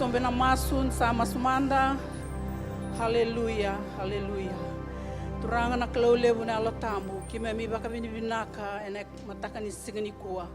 sombe na masun sama sumanda. Haleluya, haleluya. Turanga na kalau lebu na lotamu. Kime mi baka vini vinaka ene mataka ni sigani kuwa.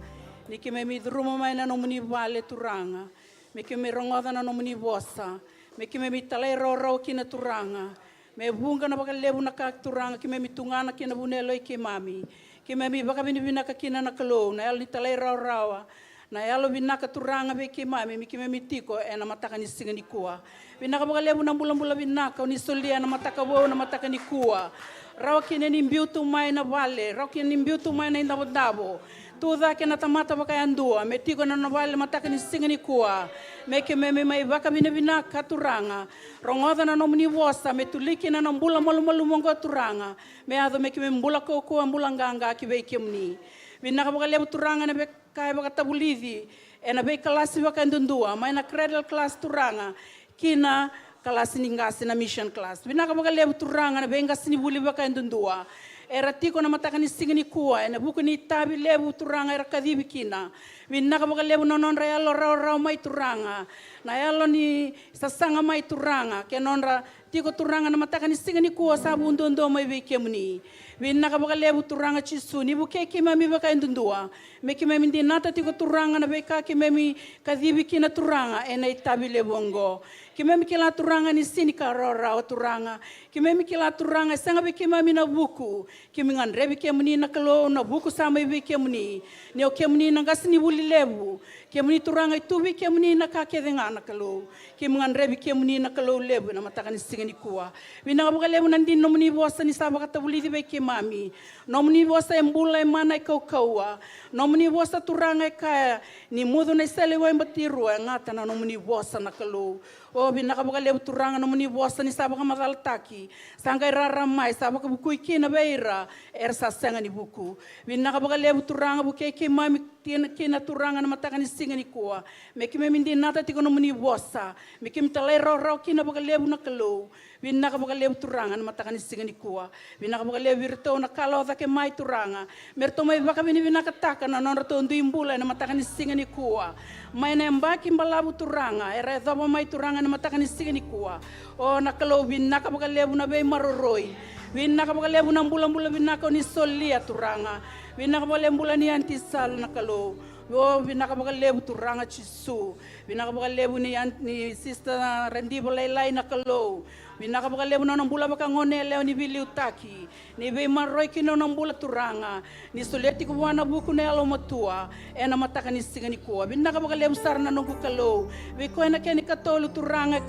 Ni kime mi druma mai na nomuni vale turanga. Me kime rongoda na nomuni vosa. Me kime mi talai rau kina turanga. Me bunga na baka lebu na kak turanga. Kime mi tungana kina bunelo i mami. Kime mi baka vini vinaka kina na kalau. Na yalo ni talai rawa. Na yalo vinaka turanga be mami. Mi kime mi tiko ena mataka ni sigani kuwa. Vinaka baka lebu na mbula vinaka. Ni solia na mataka wo na mataka ni kuwa. Rawa kine ni mbiutu mai na vale. Rawa kine ni mbiutu mai na indabo. Tuda ke na tamata baka andua. Me tiko na vale mataka ni sigani kuwa. Me ke me mai baka vina vinaka turanga. Rongoda na nomuni vosa. Me tuliki na mbula malu mongo turanga. Me ado me ke me mbula koko mbula nganga ki be kemni. Vinaka baka lebu turanga na be kai baka tabulidi. E na be kalasi baka ndundua. Mai na cradle class turanga. Kina kalasi ningasi na mission class. Vinaka baka lebu turanga na be ngasi ni buli baka ndundua. Era tiko na mataka ni singani kuwa. E na buku ni tabi lebu turanga era kadibi kina. Vinaka baka lebu nononra yalo rau mai turanga. Na yalo ni sasanga mai turanga. Ke nonra tiko turanga na mataka ni singani kuwa sabu ndondo mai be kemuni. Vinaka baka lebu turanga chisu. Ni buke kima mi baka ndundua. Me kima mi ndi nata tiko turanga na beka kima mi kadibi kina turanga. E na itabi lebu ongo. Kima mi kila turanga ni sinika rau turanga. Kima mi kila turanga sanga be kima mi na buku. Kimi ngan rebi kemuni na kalo na buku sama ibi kemuni. Ni o kemuni na gasi ni buli lebu. Kemuni turanga itubi kemuni na kakedenga na kalo. Kimi ngan rebi kemuni na kalo lebu na mataka ni singani kuwa. Vinaka baka lebu nandi nomuni vosa ni saba kata buli di beke mami. Nomuni vosa embula emana i kaukaua. Nomuni vosa turanga e kaya ni mudu na iselewa embatirua ngata na nomuni vosa na kalo. O vinaka baka lebu turanga nomuni vosa ni saba kamataltaki. Sangkai raramai saba kabukui kina beira. Ersa senga ni buku. Vinaka baka lebu turanga buke ke mami kina turanga na mataka ni singani kuwa. Meki me mindi nata tiko nomuni vosa. Meki mitalai rau kina baka lebu na kalo. Vinaka baka lebu turanga na mataka ni singani kuwa. Vinaka baka lebu virto na kalo ke mai turanga. Merto mai baka vini vinaka taka na nonrato ndu imbula na mataka ni singani kuwa. Mai na mbaki mbalabu turanga. Era dhaba mai turanga na mataka ni singani kuwa. O na kalo vinaka baka lebu na bei maroroi. Vinaka baka lebu na mbula vinaka ni solia turanga. Vinaka baka lebu ni antisal na kalo. Yo vinaka baka lebu turanga chisu. Vinaka baka lebu ni sister rendibo lailai na kalo. Vinaka baka lebu na nambula baka ngone leo ni vili utaki. Ni vei maroi kino nambula turanga. Ni soleti kuwana buku na yalo matua. E na mataka ni singani kuwa. Vinaka baka lebu sarna nungu kalo. Viko ena keni katolu turanga.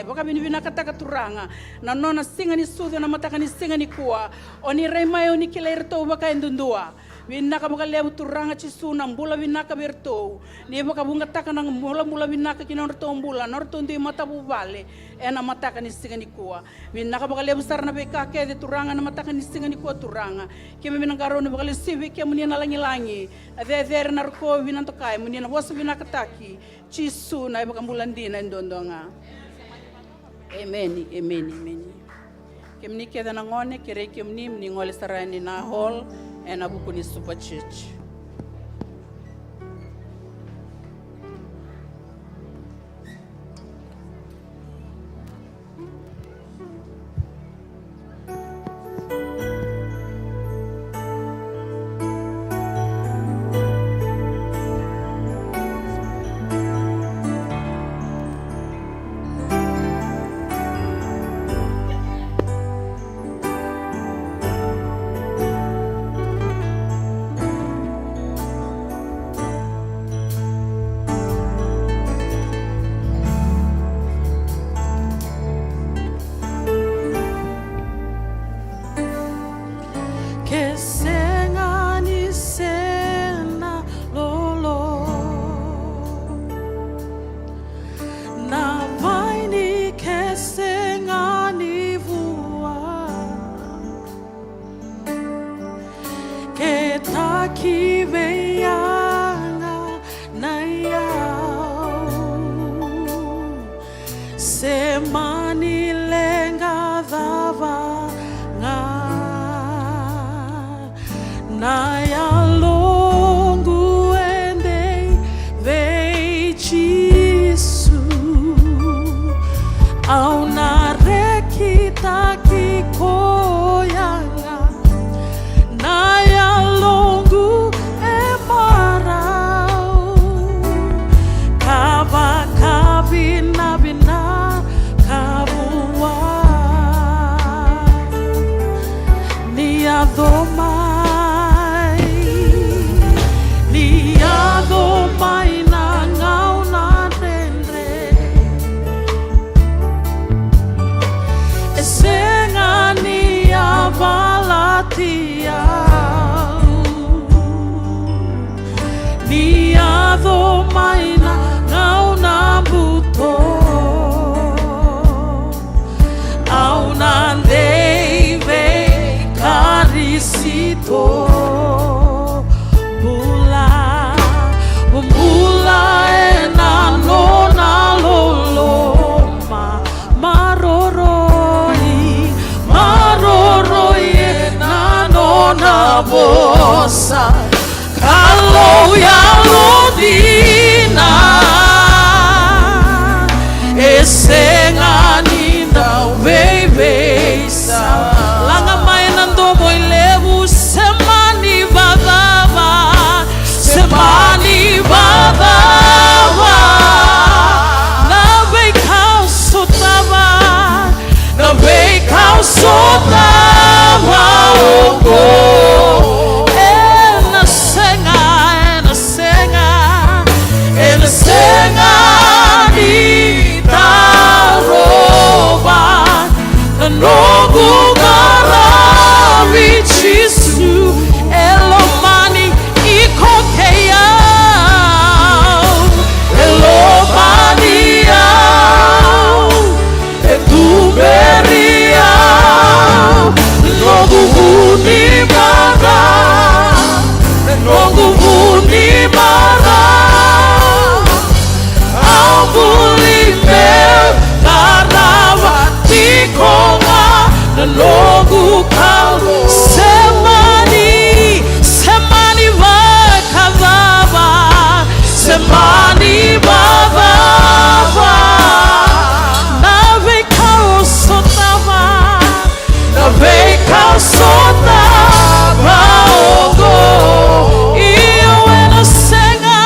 Baka vinaka taka turanga. Na nona singani sudu na mataka ni singani kuwa. Oni reimayo ni kila irto baka endundua. Vinaka baka lebu turanga chisu na mbula vinaka berto. Ni baka bunga taka na mbula vinaka kino rto mbula. Norto ndi matabu vale. E na mataka ni singani kuwa. Vinaka baka lebu sarna beka kede turanga na mataka ni singani kuwa turanga. Kime minangaro ni baka lesivi kia munia na langi. Adhe na ruko vinantokai munia na wasu vinaka taki. Chisu na baka mbulandina indondonga. Amen, amen, amen. Kemni keda na ngone kere kemni mningole sarani na hall. And Abukuni Super Church. Nayalongu ende veichisu Niado maina ngau na buto au na deve carisito bula bula na nona loloma maroroi na nona bosa kalau ya lodina esengani na weibesa langa mai nando moilevu semani badava na veikau sotava ogo Nogu garavi chisu elomani ikokeya elomania etuberia nogu buni mara ambulime konga na logu kau semani vakavava semani vavava na veikau sotava ogo iyo ena senga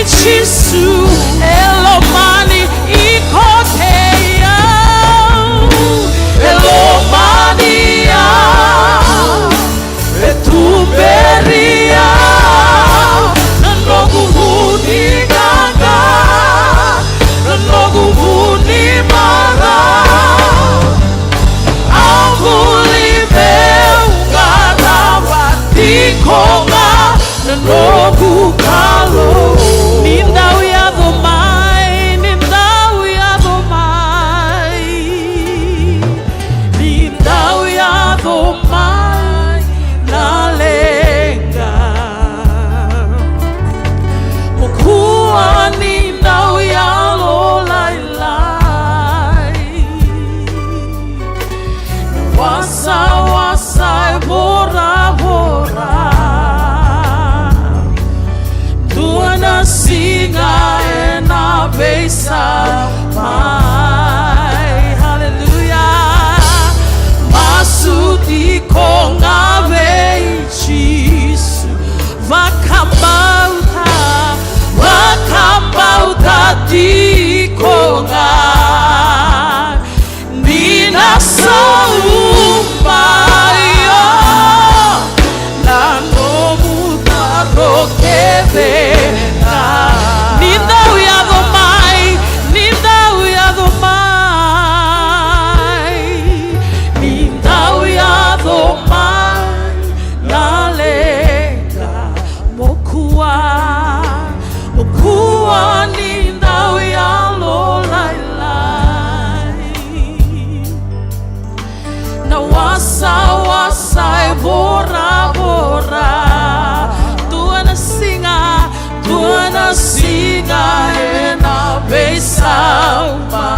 Chisu elomani ikoteya elomania etuberia nanoguhuni ganga nanoguhuni mara ambulibeugarava tikonga nanogu kalo Nindau ya domai na lenga Mukua nindau ya lolailai Wasa bora Tuana singa ena besa mai Hallelujah Masuti konga veichisu Vakambauta di konga Nina saumaya Nano mutaro keve Nindau ya domai Nindau ya domai na lenga Mokua nindau ya lolailai Na wasa bora Tuana singa ena besauma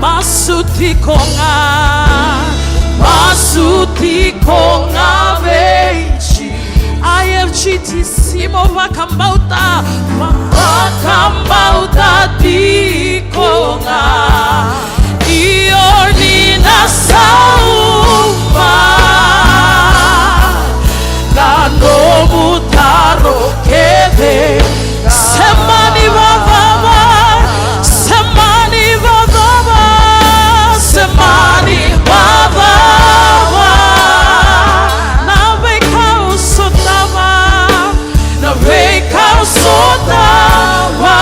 Masuti konga veichi IFGTissimo vakambauta di konga Io nina sauma Lando mutaro keve Semani vavava Na veikau sotava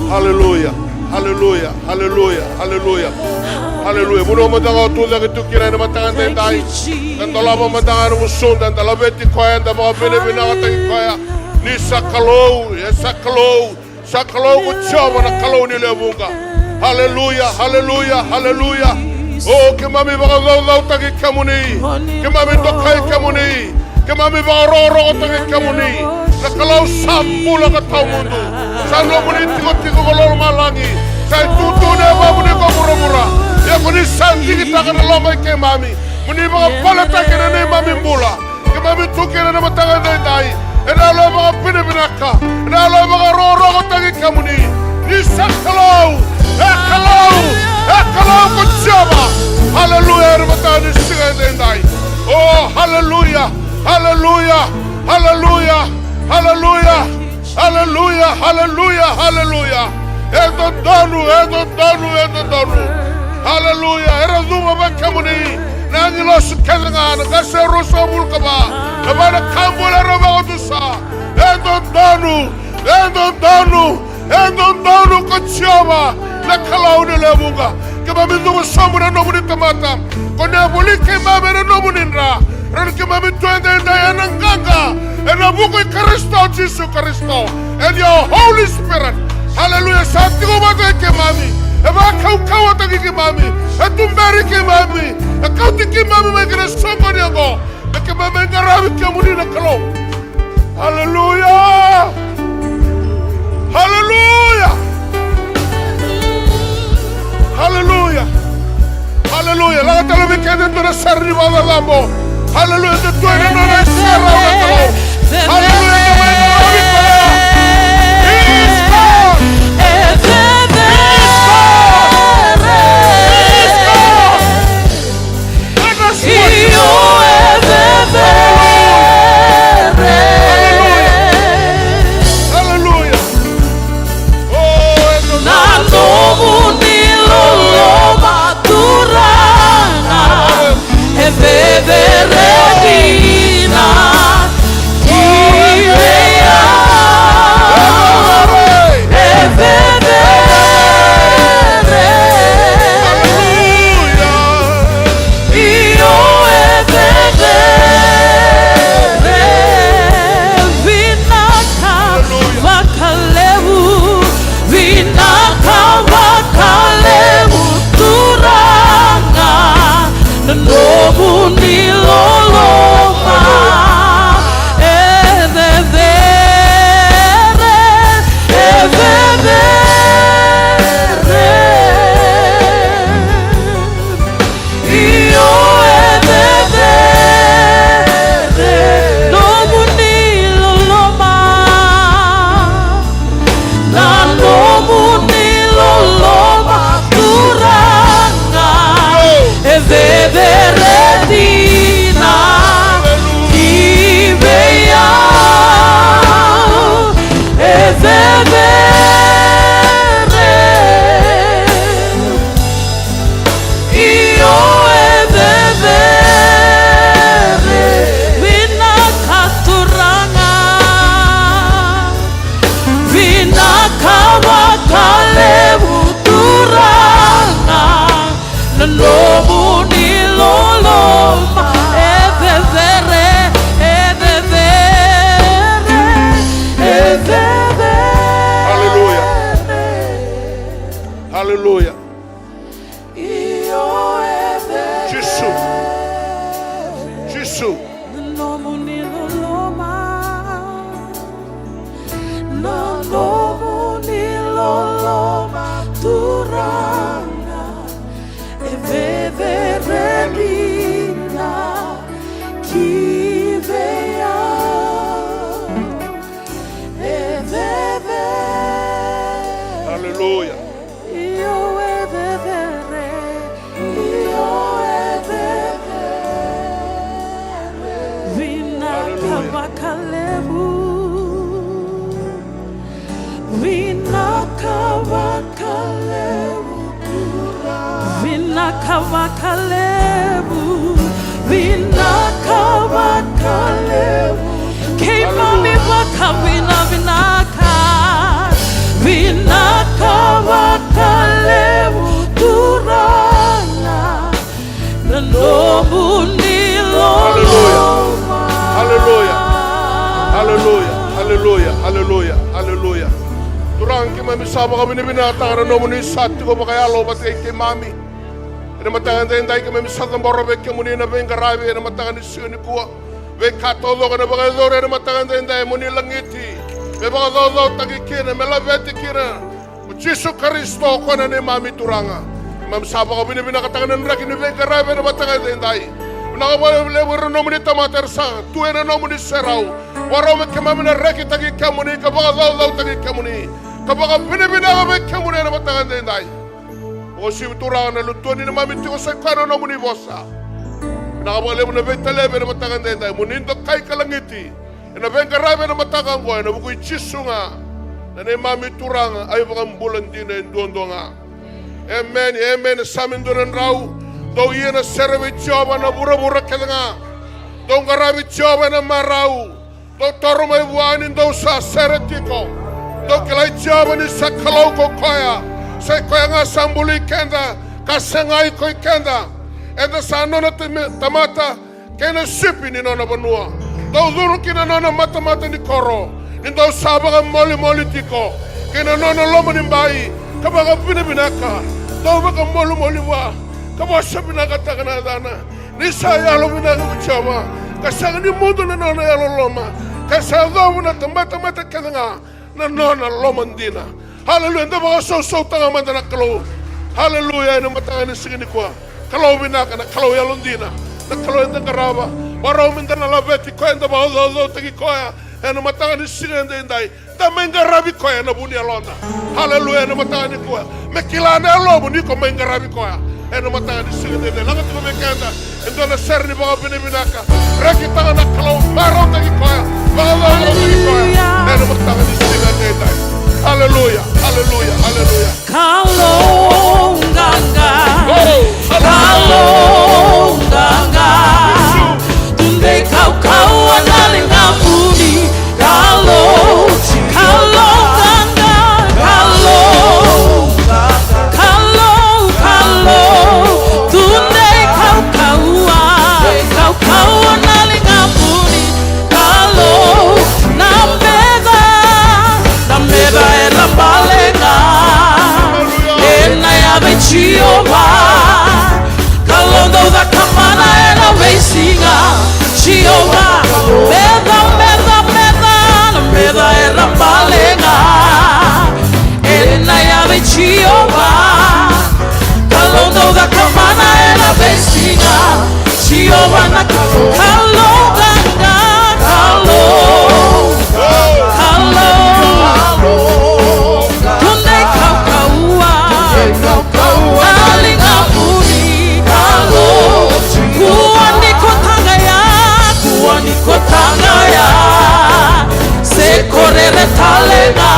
Hallelujah, hallelujah, hallelujah, hallelujah, hallelujah. Muno matanga tulang itu kira na matanga taytay. Dan talaba matanga musun dan talabeti koya dan mga binibinaka tayo koya. Ni sakalo, sakalo kutsama na kalo ni lebunga. Hallelujah, hallelujah, hallelujah. Oh, kemami baka gaw tagi kamuni. Kemami tokay kamuni. Kemami baka roro tagi kamuni. Nakalaw sambu lang katao mundo. Sa lomuni tiko-tiko kolor malangi. Sa tutune ba muni ko mura-mura. Ya kuni santi kita kana lomay kay mami. Muni baka palata kina na mami mula. Kemami tukina na matanga day. Enalo baka pinibinaka. Enalo baka roro tagi kamuni. Ni sakalaw. Ekalaw kutsama. Hallelujah, ramatani siya day. Oh, hallelujah, hallelujah, hallelujah. Hallelujah, hallelujah, hallelujah, hallelujah. Edo donu. Hallelujah. Era zuma ba kamuni. Nangi lo sukelanga na kase ruso bulkaba. Nabana kambula roba otusa. Edo donu kuchama. Nakalaw ni lemunga. Kama mindu somura no muni tamata. Kone bulike mame no muninra. Ran kama mitwende ndaya nganga. And a book of Kerto, Jesus Christo, and your Holy Spirit. Hallelujah. Santiago Matake Mami. If I come Kawataki Mami, and to Mary Mami, a Kautiki Mami making a somebody ago. The Kamami Garabi Kamuni Kalo. Hallelujah. Hallelujah. Hallelujah. Hallelujah. Let the weekend into the Sarri Lambo. Hallelujah. The 29 Sarah. Hallelujah. Hallelujah. Jesus. Hallelujah. Vinaka Vinakavakalevu, Vinakavakalevu, Keimami Vakavina Vinaka, Vinakavakalevu, Turana, Nanobunilo. Hallelujah. Hallelujah. Hallelujah. Hallelujah. Hallelujah. Turang ki mami saba kami ni binatang na nomuni sati ko makayalo bat kay mami. Ina matangan tayo kami misatang borobe kemuni na ben garabi ina matangan ni suni kuwa. Ve katolo kana baga dore ina matangan tayo muni langiti. Ve baga dolo tagi kina melabeti kina. Jesu Kristo ko na ni mami turanga. Mami saba kami ni binakatangan na raki ni ben garabi ina matangan tayo. Nakabale wero nomuni tamater sang tuena nomuni serau. Waro me kemami na raki tagi kemuni kabaga dolo tagi kemuni. Kabaga bina kami kemuni na matangan tayo. O si turang na lutuan ni mami tiko sa kano na muni bosa. Nakabale mo na betalebe na matangan tayo. Munindok kay kalangiti. Na bengarabe na matangan ko. Na bukoy chisu nga. Na ni mami turang ay bakang bulan din na induondo nga. Amen. Amen. Samin doon raw. Daw iya na serve tiyaba na bura-bura ka nga. Daw garabi tiyaba na maraw. Daw taro may buwanin daw sa seretiko. Daw kilay tiyaba ni sa kalaw ko kaya. Say ko nga sambuli kenda kasangay ko kenda eda sa ano na tamata kena sipi ni nona banua daw duro kina nona mata ni koro ni daw saba ka moli tiko kina nona loma ni mbai kabaga binaka daw baka moli wa kabo sa binaka takana dana ni sa yalo binaka chama kasang ni mundo na nona yalo loma kasang daw na tamata kena na nona loma ndina. Hallelujah. Anda mga so tanga man na kalaw. Hallelujah. Ina matangan ni singini kwa. Kalaw binaka na kalaw yalundina. Na kalaw enda karaba. Waraw minda na labeti kwa enda mga lolo tagi kwa. Ina matangan ni singini inday. Da menga rabi kwa na buni alonda. Hallelujah. Ina matangan ni kwa. Mekilana alobo ni ko menga rabi kwa. Ina matangan ni singini inday. Langat ko mekenda. Enda na ser ni mga binibinaka. Rekita na kalaw maraw tagi kwa. Mga lolo tagi kwa. Ina matangan ni singini inday. Hallelujah, hallelujah, hallelujah. Kalonganga, kalonganga, tunde kau analinga muni. Kalonganga, tunde kau analinga muni. Nameda era balenga, ena ya Chioma, kalondo da kamana era vecinga, Chioma, nameda era balenga, ena ya Chioma, kalondo da kamana era vecinga, Chioma na kalonga, correre talega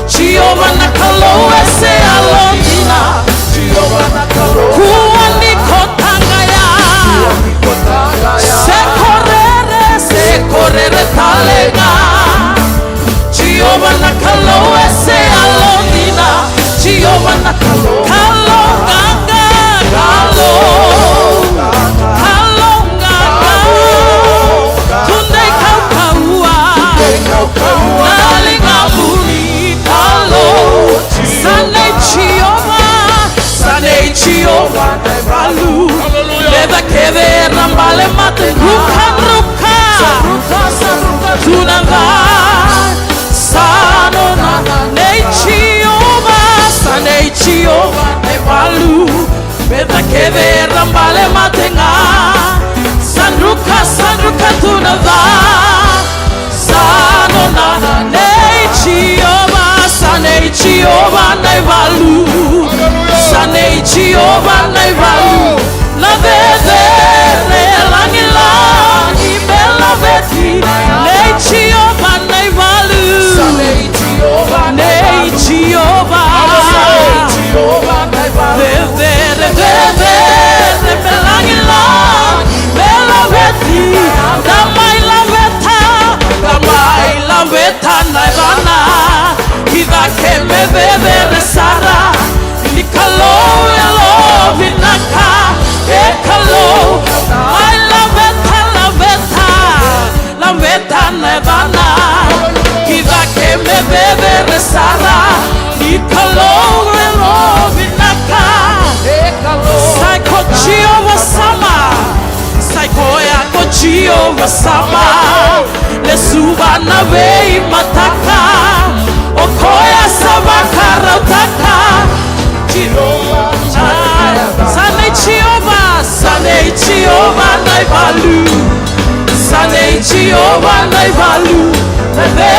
Chioma na kalo ese alondina Chioma na kalo kuani kotanga ya se correre talega Chioma na kalo ese alondina Chioma na kalo ganga tunde nalinga buni kalo sane chioma na balu leva keve rambale mate ruka tunanga sano na sane chioma na balu leva keve rambale mate nga sanruka tunanga Sanei Chioma na valu Sanei Chioma na valu La vedere langi bella veti Nei Chioma na valu Sanei Chioma na valu Vedere bebe sara nikalo elo vinaka ekalo I laveta nevana kiva ke me bebe sara nikalo elo vinaka ekalo saiko Jehovah sama saiko ya ko Jehovah sama lesuba na vei mataka okoya sabakara utaka Jehovah Sane Jehovah naivalu Sane Jehovah naivalu Bebe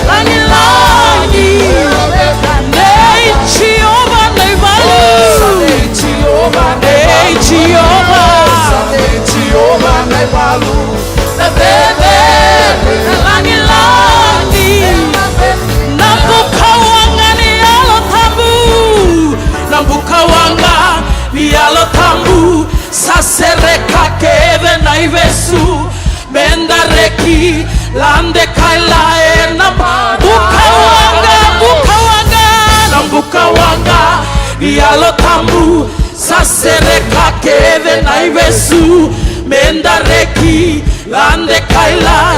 langi langi Nei Jehovah naivalu Sane Jehovah naivalu Bebe langi langi Nambukawanga ni alotambu Nambukawanga ni alotambu Sasereka keve na ivesu Mendareki lande kaila Nambukawanga ni alotambu Sasereka keve na ivesu Mendareki lande kaila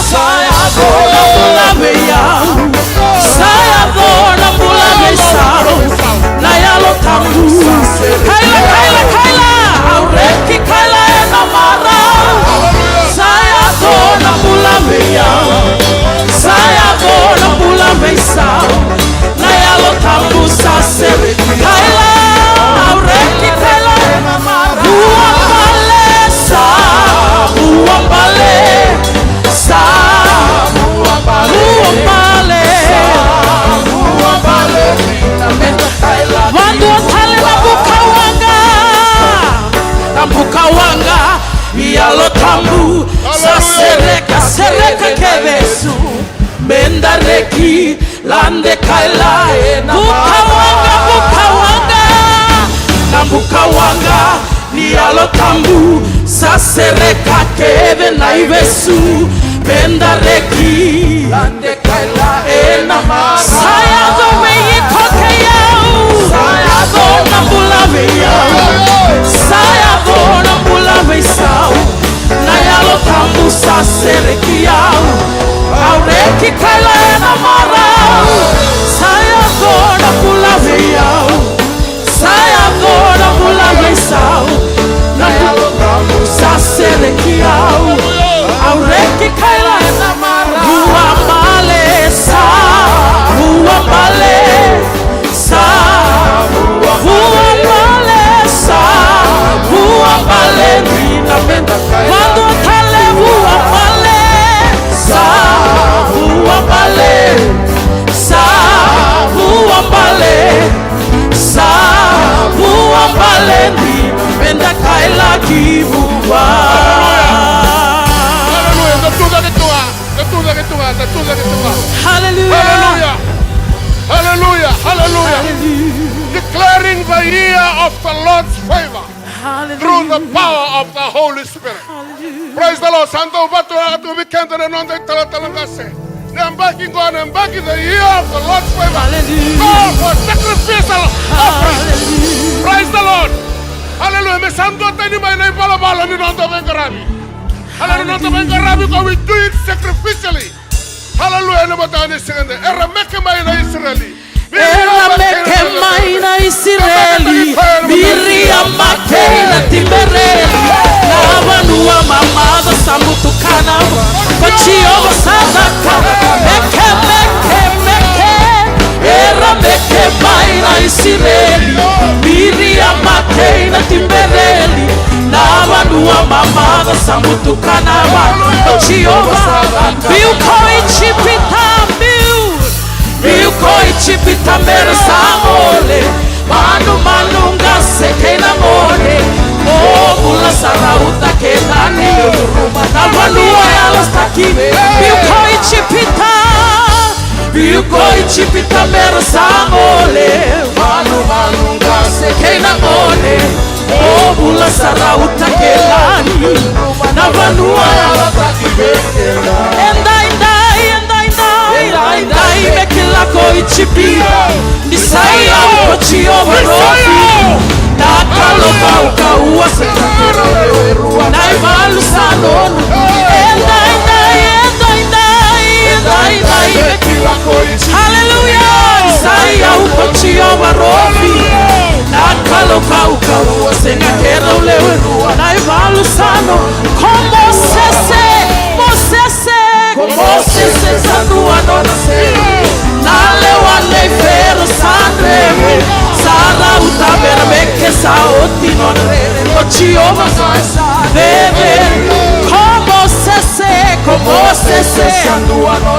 Sayado nambulave yao Sayado nambulave sao Nayalo tambu Kaila Aureki kaila enamara Sayado nambulave yao Sayado nambulave sao Nayalo tambu sasere Kaila Aureki kaila enamara Uambale Wando tale Nambukawanga Yalo tambu Sereka kevesu Mendareki Lande kaila Bukawanga Nambukawanga Yalo tambu Sasereka keve na ivesu Mendareki Lande kaila Sayado meye koke yao Sayado nambulave yao Sayado nambulave sao Nayalo tambu sasereki yao Aureki kaila enamara Sayado nambulave yao Sayado nambulave sao Nayalo tambu sasereki yao Aureki kaila enamara Uambale sa Uambale sa Uambale sa Uambale ninapenda Wando tale uambale sa Uambale sa Uambale sa Uambale ninapenda kaila kibuwa Hallelujah. Hallelujah. Hallelujah. Declaring the year of the Lord's favor. Hallelujah. Through the power of the Holy Spirit. Hallelujah. Praise the Lord. Santo batu atu weekend na nonde talangalase. I'm backing God and backing the year of the Lord's favor. Hallelujah. God for sacrificial offering. Praise the Lord. Hallelujah. Me santo tani mai nai bala ni nonde vengarami. Hallelujah. Nonde vengarami because we do it sacrificially. Hallelujah. No matter what era meke mai na Israeli. Era meke mai na Israeli. Miria makena timbereli. Navanua mamada samutukana. Kochio sadaka. Meke. Era meke mai na Israeli. Miria makena timbereli. Navanua mamada samutukana. Kochio sadaka. Chipita mera samole manu ngasekena mone mula sarauta kenani navanua yalostaki biukoi chipita mera samole manu ngasekena mone mula sarauta kenani navanua yalostaki enda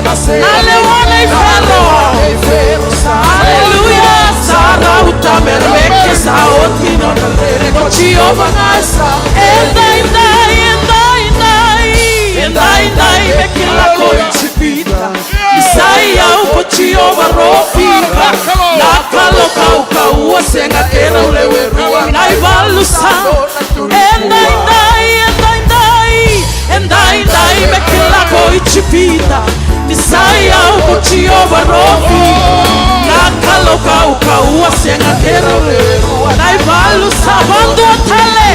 Alewana ifero. Hallelujah. Sara utamereke saoti no nalere kochiova ngasa. Endai mekila koichipita. Isaiya ukochiova rofika. Nakalo kaukaua senga kera ulewerua. Naivalusa. Endai mekila koichipita. Isaiya ukochiova rofika. Nakalo kaukaua senga kera ulewerua. Naivalusa bando tale.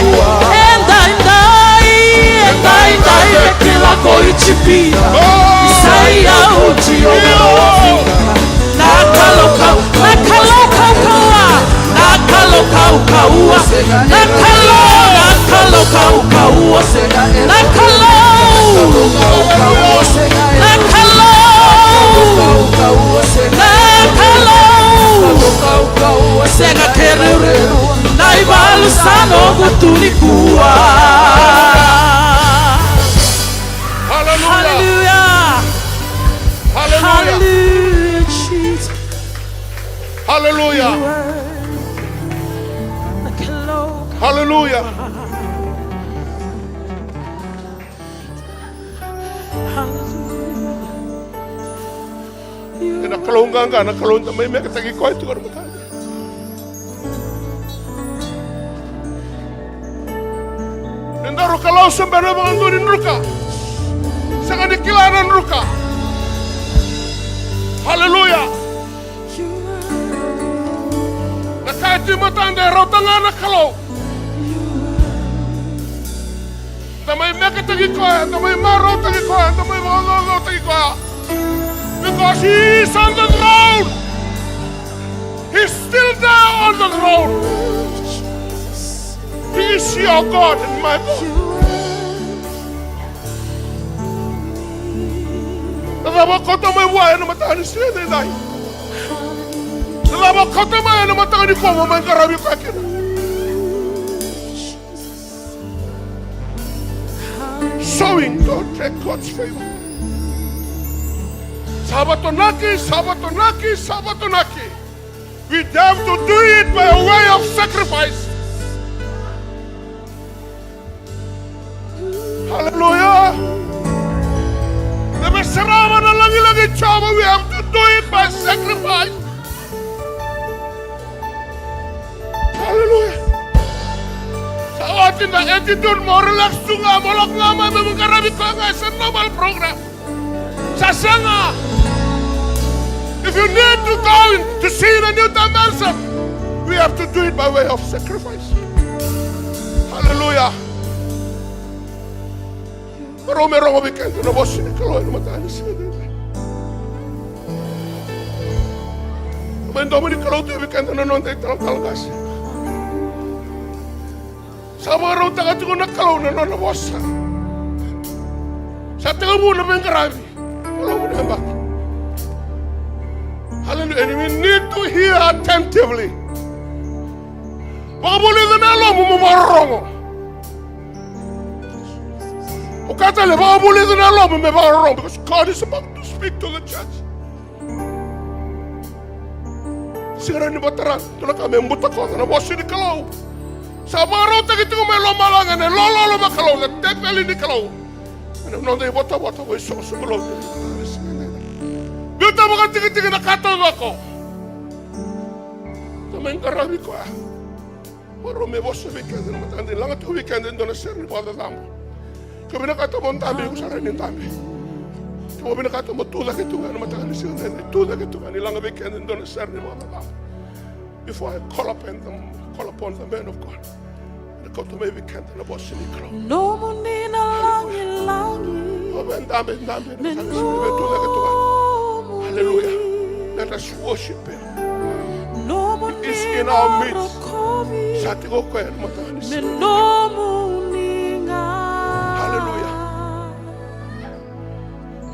Endai mekila koichipita. Isaiya ukochiova rofika. Nakalo kaukaua. Nakalo kaukaua. Sega kerere naivalu sano gutunikua. Hallelujah. Hallelujah, Jesus. Hallelujah. Hallelujah. Ina kalunganga na kalunga may katagi ko ito karo mata. Nandaro kalau sembara bangunin ruka. Sangat dikilaran ruka. Hallelujah. Nakati matanda rotangan na kalau. Tamay mekatagi ko, tamay maro tagi ko, tamay mga tagi ko. Because he is on the throne. He's still there on the throne. He is your God and my God. Nalaba kota may buhay na matahan ni siya na inay. Nalaba kota may na matahan ni Komo may karami ko akin. Showing God take God's favor. Sabatonaki. We have to do it by a way of sacrifice. Hallelujah. We have to do it by sacrifice. Hallelujah. Sa atin na attitude mo, relax nga, molok nga, may mangkarami ko nga, it's a normal program. Sasanga. If you need to go to see the new dimension, we have to do it by way of sacrifice. Hallelujah. Merong weekend na boss ni kalau na matahan siya. Mendo mo ni kalau tu weekend na non tayo talgas. Sa mga raw taga ko na kalau na non na boss. Sa taga mo na mengkarami. Wala mo na ba? Hallelujah. And we need to hear attentively. Baka boleh na alam mo mamarong. Ukatale baka boleh na alam mo mamarong because God is about to speak to the church. Sigara ni bataran, tu nak kami membuat kau na bosi di kalau. Sabaro tak itu may lomalangan, lolo makalau, na teknali di kalau. Non dai bota wei so belum. Bita makan tinggi na katong ako. Tamang karabi ko. Waro me boss weekend na matandi lang at weekend ndo na sir ni pada tamo. Kami nakatamon tabi ko sa rin tabi. Kami nakatamon tulak ito nga na matandi sila na tulak ito nga nilang weekend ndo na sir ni pada tamo. Before I call upon the man of God. Go to my weekend na boss ni Kerto. No muni na langi. Amen. Hallelujah. Let us worship Him. He is in our midst. Sati ko kaya matahan siya. Hallelujah.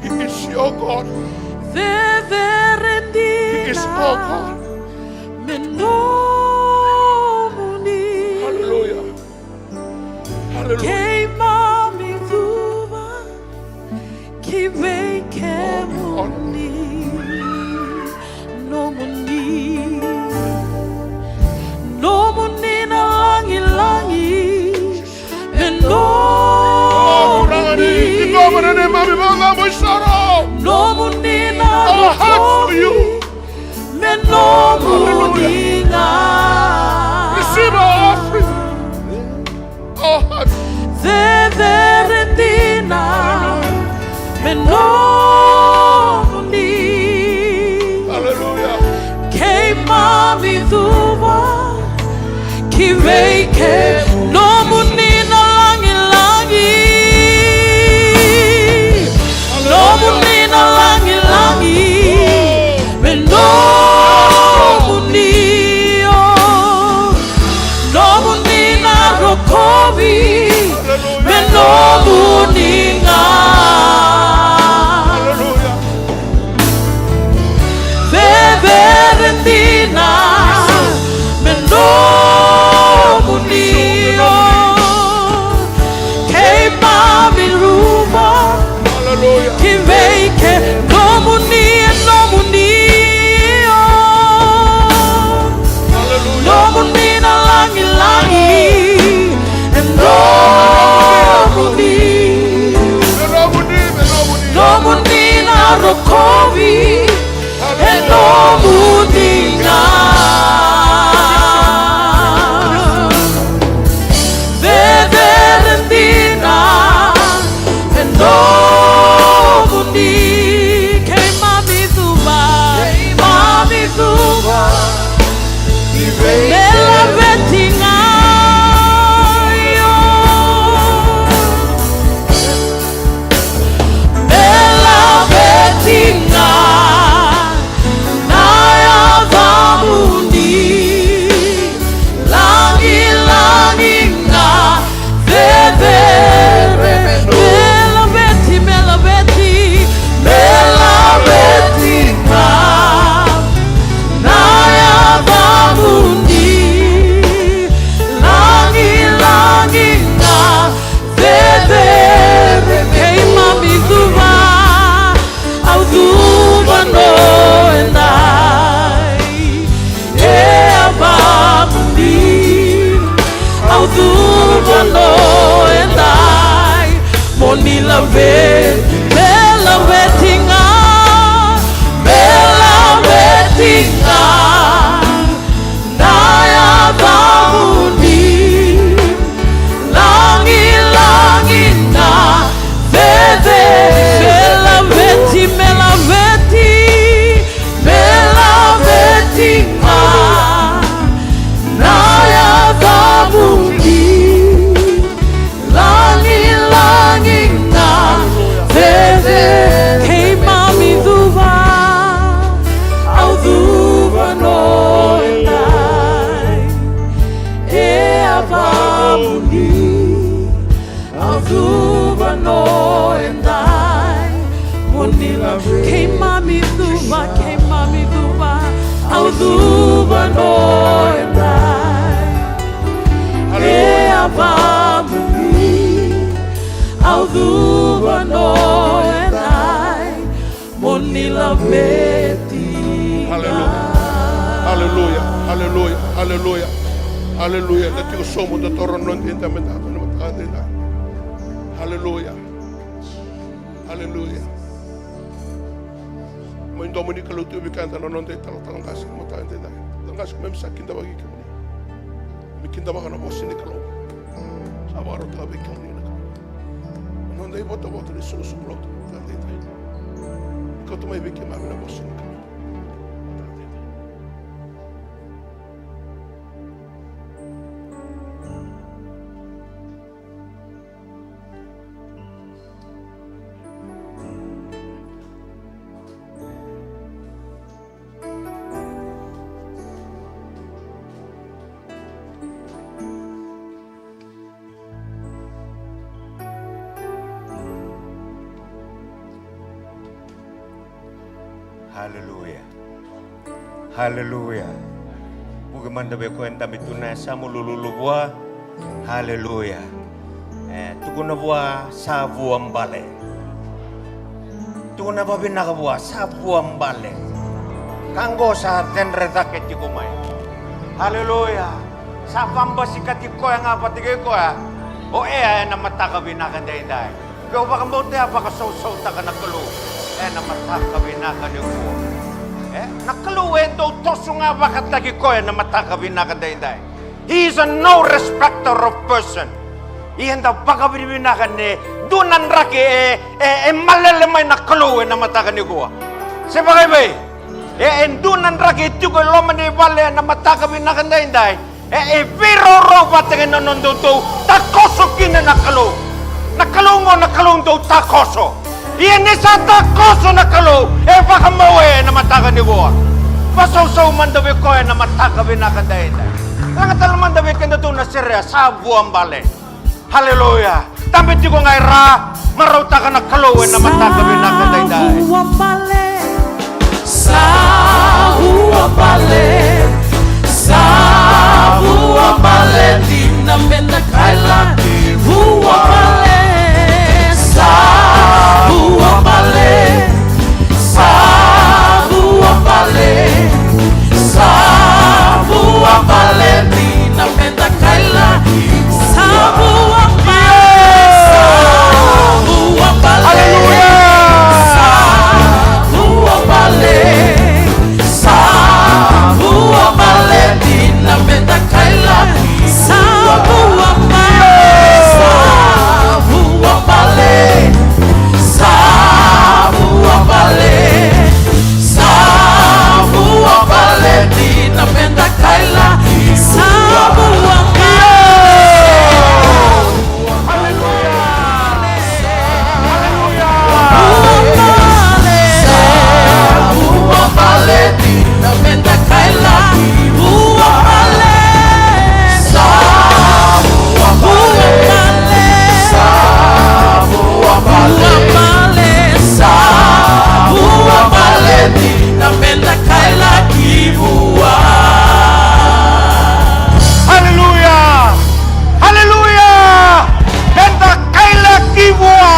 He is your God. He is our God. Hallelujah. Hallelujah. sorrow. No munina Our hearts for you. me no munina. Receive our offering. Our hearts. Zeverendina me no muni. Hallelujah. Keima miduva kiveike no munina langi langi. No munina langi langi me no munio. No munina rokovi me no muninga. Hallelujah. Veverendina me no munio. Keima miruva Hallelujah. kiveike no munio, no munio. Hallelujah. No munina langi langi and no muni. No munina rokovi and no munina. Veverendina and no muni. Mami Zuba, Bella Bettinga. Bella Bettinga. Naya Vamundi. Langi Langi na Vevere. Bella Betty, Bella Betty. Bella Bettinga. Naya Vamundi. Langi Langi na Vevere. Hey Mami Zuba, I'll Zuba no and I. Yeah, Vamundi, I'll Zuba no and I. Moni la Bella Bettinga, Bella Bettinga. Naya Vamundi. Langi langi na veve. Bella Betty, Bella Betty, Bella Betty ma. Naya Vamundi. Langi langi na veve. Hey Mami Zuba, I'll Zuba no and I. Vamundi, Azuba no and I. Monila, came Mami Zuba, Azuba no and I. Vamundi, Azuba no and I. Monila Betty. Hallelujah. Hallelujah. Hallelujah. Hallelujah. Hallelujah. That you so much the Torah non intimate. Hallelujah. Hallelujah. Mo Dominic kalau tu bikanta non te talang kasih mo ta ente dai. Tangas mem sakin da bagi kemuni. Bikin da makana bosin ni kalau. Sabaro ta bagi kemuni na. Non dai bota ni solo sublot ta ente dai. Ko tu mai bikin ma na bosin ni. Hallelujah. Hallelujah. Bagaimana bekwenda mituna samululubwa. Hallelujah. Tukuna bua savu ambale. Tukuna babina bua savu ambale. Kanggo sa tenre taket kumay. Hallelujah. Sa pamba sikati ko yang apa tigay ko ya. O na mataka binakan day. Kau baka mo te baka so ta ka nakalu. Na matakabinakan niyo ko. Nakaluwen daw toso nga bakat lagi ko na matakabinakan day. He is a no respecter of person. Iyan daw bakabinakan ni dunan raki malalamay nakaluwen na matakan niyo ko. Sebagay ba? Dunan raki ito ko loman ni vale na matakabinakan day. Viro roba tingin nonondo to takoso kina nakalu. Nakalung daw takoso. Iyan ni sa takoso nakalu. Baka mawe na matakan niyo ko. Pasaw-saw man daw ko na matakabinakan day. Langatal man daw kanda to na sirya sa buwang bale. Hallelujah. Tambit ko ngay ra marauta ka nakaluwen na matakabinakan day. Sa buwang bale. Sa buwang bale. Di namin nakaila. Buwang bale. Sa buwang bale. Sa buwang bale. Sa buwang bale. Di namin nakaila. Sa buwang bale. Sa buwang bale. Hallelujah. Sa buwang bale. Sa buwang bale. Di namin nakaila. Sa buwang bale. Sa buwang bale. Sa buwang bale. Sa buwang bale. Di namin nakaila. Sa buwang bale. Buwang bale. Di namin nakaila. Buwang bale. Sa buwang bale. Sa buwang bale. Sa buwang bale. Di namin nakaila. Hallelujah! Hallelujah! Kenda kaila kibua.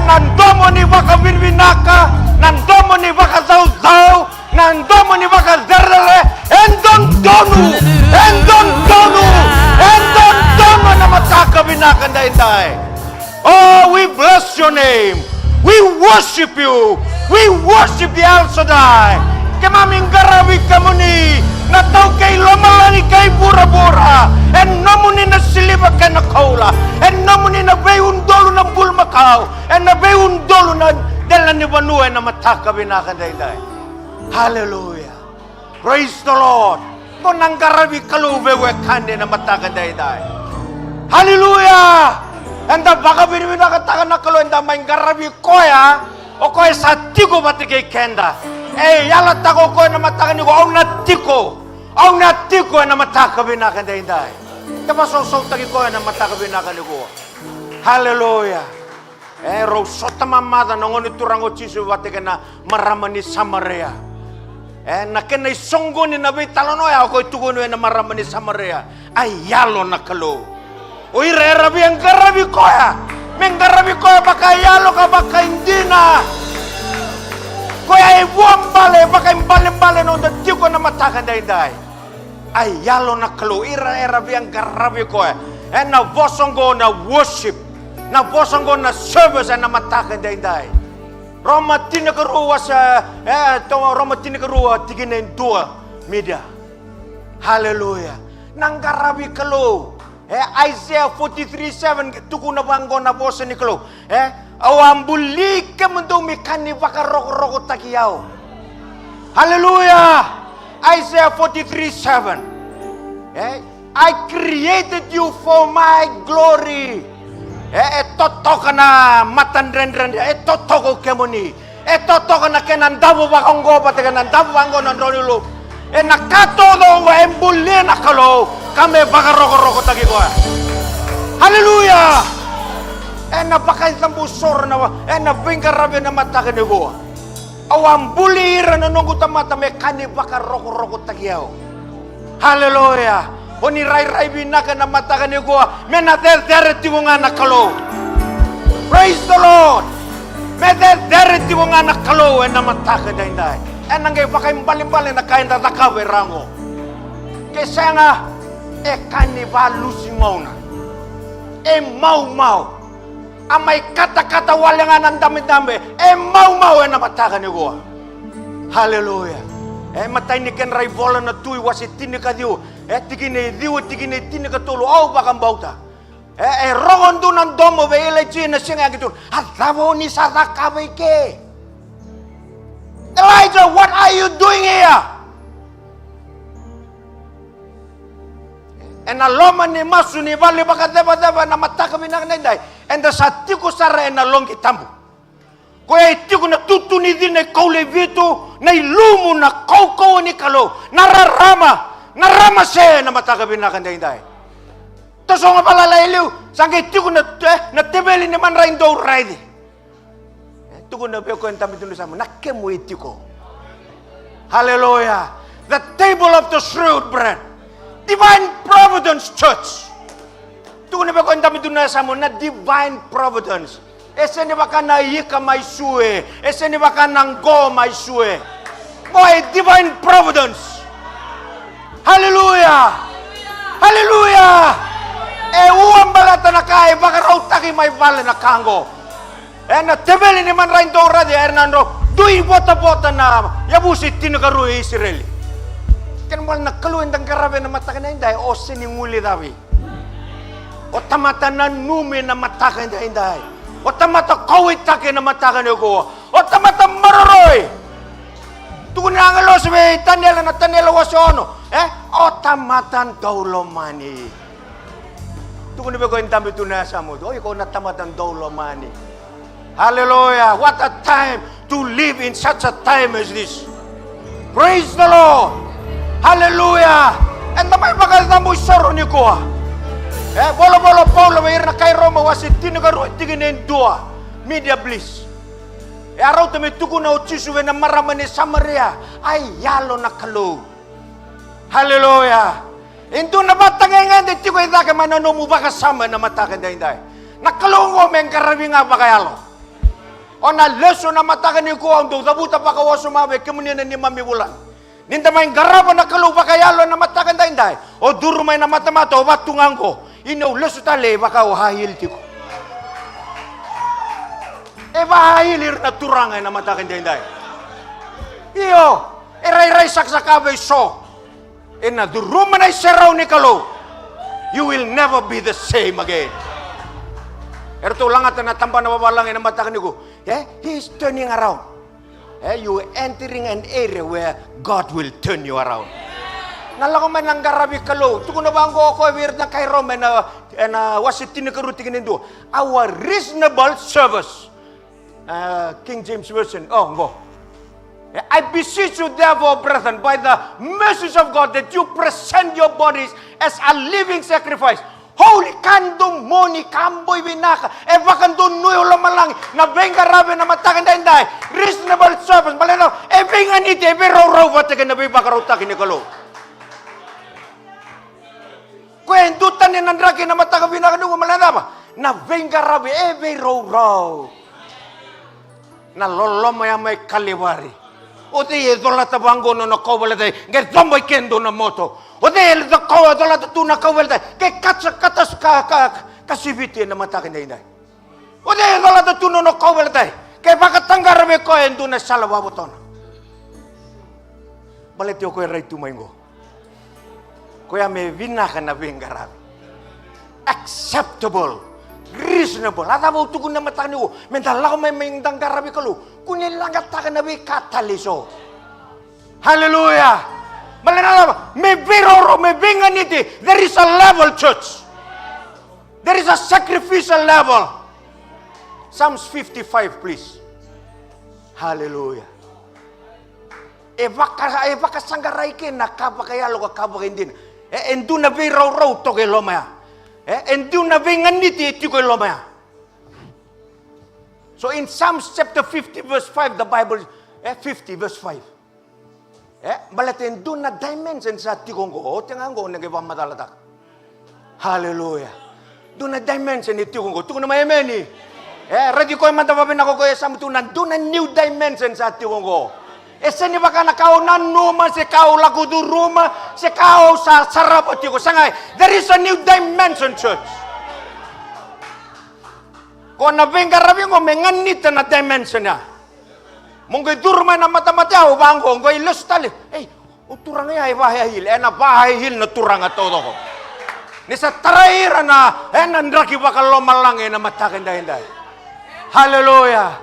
Nandomo ni baka binbinaka, nandomo ni baka zau-zau, nandomo ni baka zerele, endon donu na matakabinakan day. Oh, we bless your name. We worship you. We worship the El Shaddai. Kamaming garawi kamuni. Nataw kay lomalani kay bura-bura. En namuni na silibag ka na kaula. En namuni na bayun dolo na bulmakaw. En na bayun dolo na dala ni Banuay na matakabinakan day. Hallelujah. Praise the Lord. Kung nang garawi kalubewe kande na matakan day. Hallelujah. And the baka binibinakatakan na kalu. And the may garawi koya. O koya sa tigo bati kay kenda. Yalat ako ko na matakan niyo ko, ang natiko na matakabinakan day. Kapasosok tagi ko na matakabinakan niyo ko. Hallelujah. Rosota mamada na ngunit turango chisu bati ka na maramani Samaria. Nakinay songgo ni nabay talanoy ako itugon na maramani Samaria. Ay yalo na kalo. Uy rerabi ang garabi ko ya. Menggarabi ko ya baka yalo ka baka hindi na. Kaya buwang bale, baka bale no dati ko na matakan day. Ay yalo na kalo, ira biyang garabi ko na bosong ko na worship, na bosong ko na service na matakan day. Roma tinakaruwa sa, Roma tinakaruwa, tiginin dua, media. Hallelujah. Nang garabi kalo, Isaiah 43:7, tuko na banggo na bosa ni kalo, awambuli ka mundo mikani baka roko takiyaw. Hallelujah. Isaiah 43:7. I created you for my glory. Toto ka na matandren. Toto ko kemoni. Toto ka na kenandabu bakonggo pati kenandabu banggo nandrolulo. Nakatodo wa embuli na kalo. Kami baka roko takiyaw. Hallelujah. Napakain sa busor na bingkarabi na matakan niyo. Awang bulir na nungut ang mata may kani baka roko tagiyaw. Hallelujah. Oni ray binaka na matakan niyo. Menader-dereti mo nga nakalo. Praise the Lord. Menader-dereti mo nga nakalo na matakan day. Nangay baka imbalim-balim na kain tatakawe rango. Kaya nga, kani ba lusing mo na. Mau. Amay kata-kata walangan ang dami-dami. Mau-mau na matakan ko. Hallelujah. Matay ni ken ray vola na tuy wasi tinika diu. Tigine diu tigine tinika tulu au bakang bauta. Rongon du nan domo be ele china singa gitu. Hatabo ni sarakabe ke. Elijah, what are you doing here? Aloma ni masu ni vale baka deba na mataka binang nendai. Enda satiku sara long kitambu. Koya itiku na tutu ni dine kaule vitu na ilumu na kau ni kalo narama se na mataka binang nendai. Taso nga pala iliu sangge itiku na tebeli ni man rain do raidi. Tuko na beko entami tunu sama nakemu itiku. Hallelujah. The table of the shrewd bread. Divine Providence Church. Tuko na beko entami tunu sama na divine providence. Ese ni baka na yika may suwe. Ese ni baka nanggo may suwe. Boy, divine providence. Hallelujah. Hallelujah. Uang balata na kaya baka raw taki may bala na kango. Na tebeli ni man rain do radi Hernando. Dui bota na yabusi tinagaru Israel. Kan mal nakaluin dang karabe na matakan inday o sininguli dawi. O tamata na numi na matakan inday. O tamata kawit take na matakan ko. O tamata maroroy. Tukun nga lo sabi tanela wasono. O tamatan daulomani. Tukun ba ko intambi tunasa mo. Oy ko na tamatan daulomani. Hallelujah. What a time to live in such a time as this. Praise the Lord. Hallelujah. And the may bakal na mo saro ni ko. Bolo may na kay Roma wasit tinagaru tiginin dua. Media bliss. Araw tumi tuko na uchisuwe na maraman ni Samaria. Ay yalo na kalo. Hallelujah. Into na batangay di tiko itake manano mo baka sama na matakan da inday. Nakalungo men karabi nga bakayalo. O na leso na matakan ni ko ang dabuta pa kawa sumabe kemudian ni mami bulan. Ninta may garaba na kaluba kayalo na matakan da inday. O duro may na mata-mata o batungan ko. Ino leso tale baka o hahil tiko. Bahahilir na turangay na matakan da inday. Iyo, eray-ray saksakabe so. Na duro man ay seraw ni kalo. You will never be the same again. Erto langat na tampan na babalangin na matakan ko. He's turning around. You entering an area where God will turn you around. Nalako man ng garabi kalo. Tuko na ba ang ko weird na kay Rome na wasit tinakaruti kinindo. Our reasonable service. King James Version. Go. I beseech you therefore, brethren, by the mercies of God, that you present your bodies as a living sacrifice. Holy kandong moni kamboy binaka bakandong nuyo lamalang na benga rabe na matakan dainday reasonable service maleno benga niti raw batakan na bibakaruta kinikalo kwendutan ni nandraki na matakan binaka nung malena ba na benga rabe raw na loloma may kaliwari oti dola tabango no kawalate get tomboy kendo na moto oti the kawa dola tuna kawalate ke katas kasiviti na matakan na oti dola tuna no kawalate ke bakatanggar me ko endo na salawaboton baletyo ko ray tumaingo kuya me vinaka na bengara acceptable reasonable ata mo tukun na matakan ko mental ako may dangarabi kalu kunin lang katakan na may kataliso. Hallelujah! Malanala, may biroro, may binganiti. There is a level, church. There is a sacrificial level. Psalms 55, please. Hallelujah. Baka sanggaray kin, nakapakayalo ka kapakindin. Endu na biroro to kay lomaya. Endu na binganiti ito kay lomaya. So in Psalms chapter 50 verse 5, the Bible, 50 verse 5. Balatin doon na dimension sa tikong ko. O, tingang ko, nagibang madalatak. Hallelujah. Doon na dimension ni tikong ko. Tukong na may amen eh. Ready ko yung matapapin ako ko sa mutunan. Doon na new dimension sa tikong ko. Ese ni baka nakao na numa, si kao lagu du ruma, si kao sa sarap at tiko. Sangay, there is a new dimension, church. Ko na bengarabi ko menganita na dimension niya. Mungkin durma na mata-mata o bangko, ngoy lustali. Uturang ay bahay hil, na bahay hil na turang at todo ko. Ni sa taraira na, nandraki bakal lomalang na matakin dahinday. Hallelujah.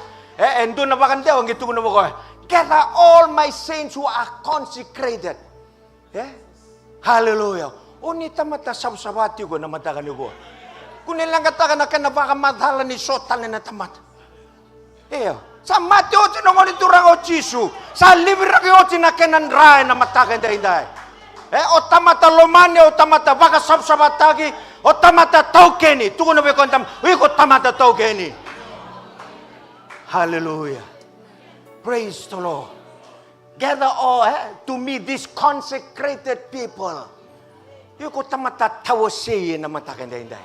Endo na bakante, ang gitu na ko. Gather all my saints who are consecrated. Hallelujah. Unita mata sabsabati ko na matakan ko. Kunilang katakan na kanabaka madhala ni sotal na tamat. Sa mati o tinong turang o Jisu. Sa libra o tinakenan ray na matakan dahinday. O tamata lomane o tamata baka sabsabatagi o tamata taukeni. Tuko na bekontam, ko tamata taukeni. Hallelujah. Praise the Lord. Gather all to me these consecrated people. Ko tamata Tausia na matakan dahinday.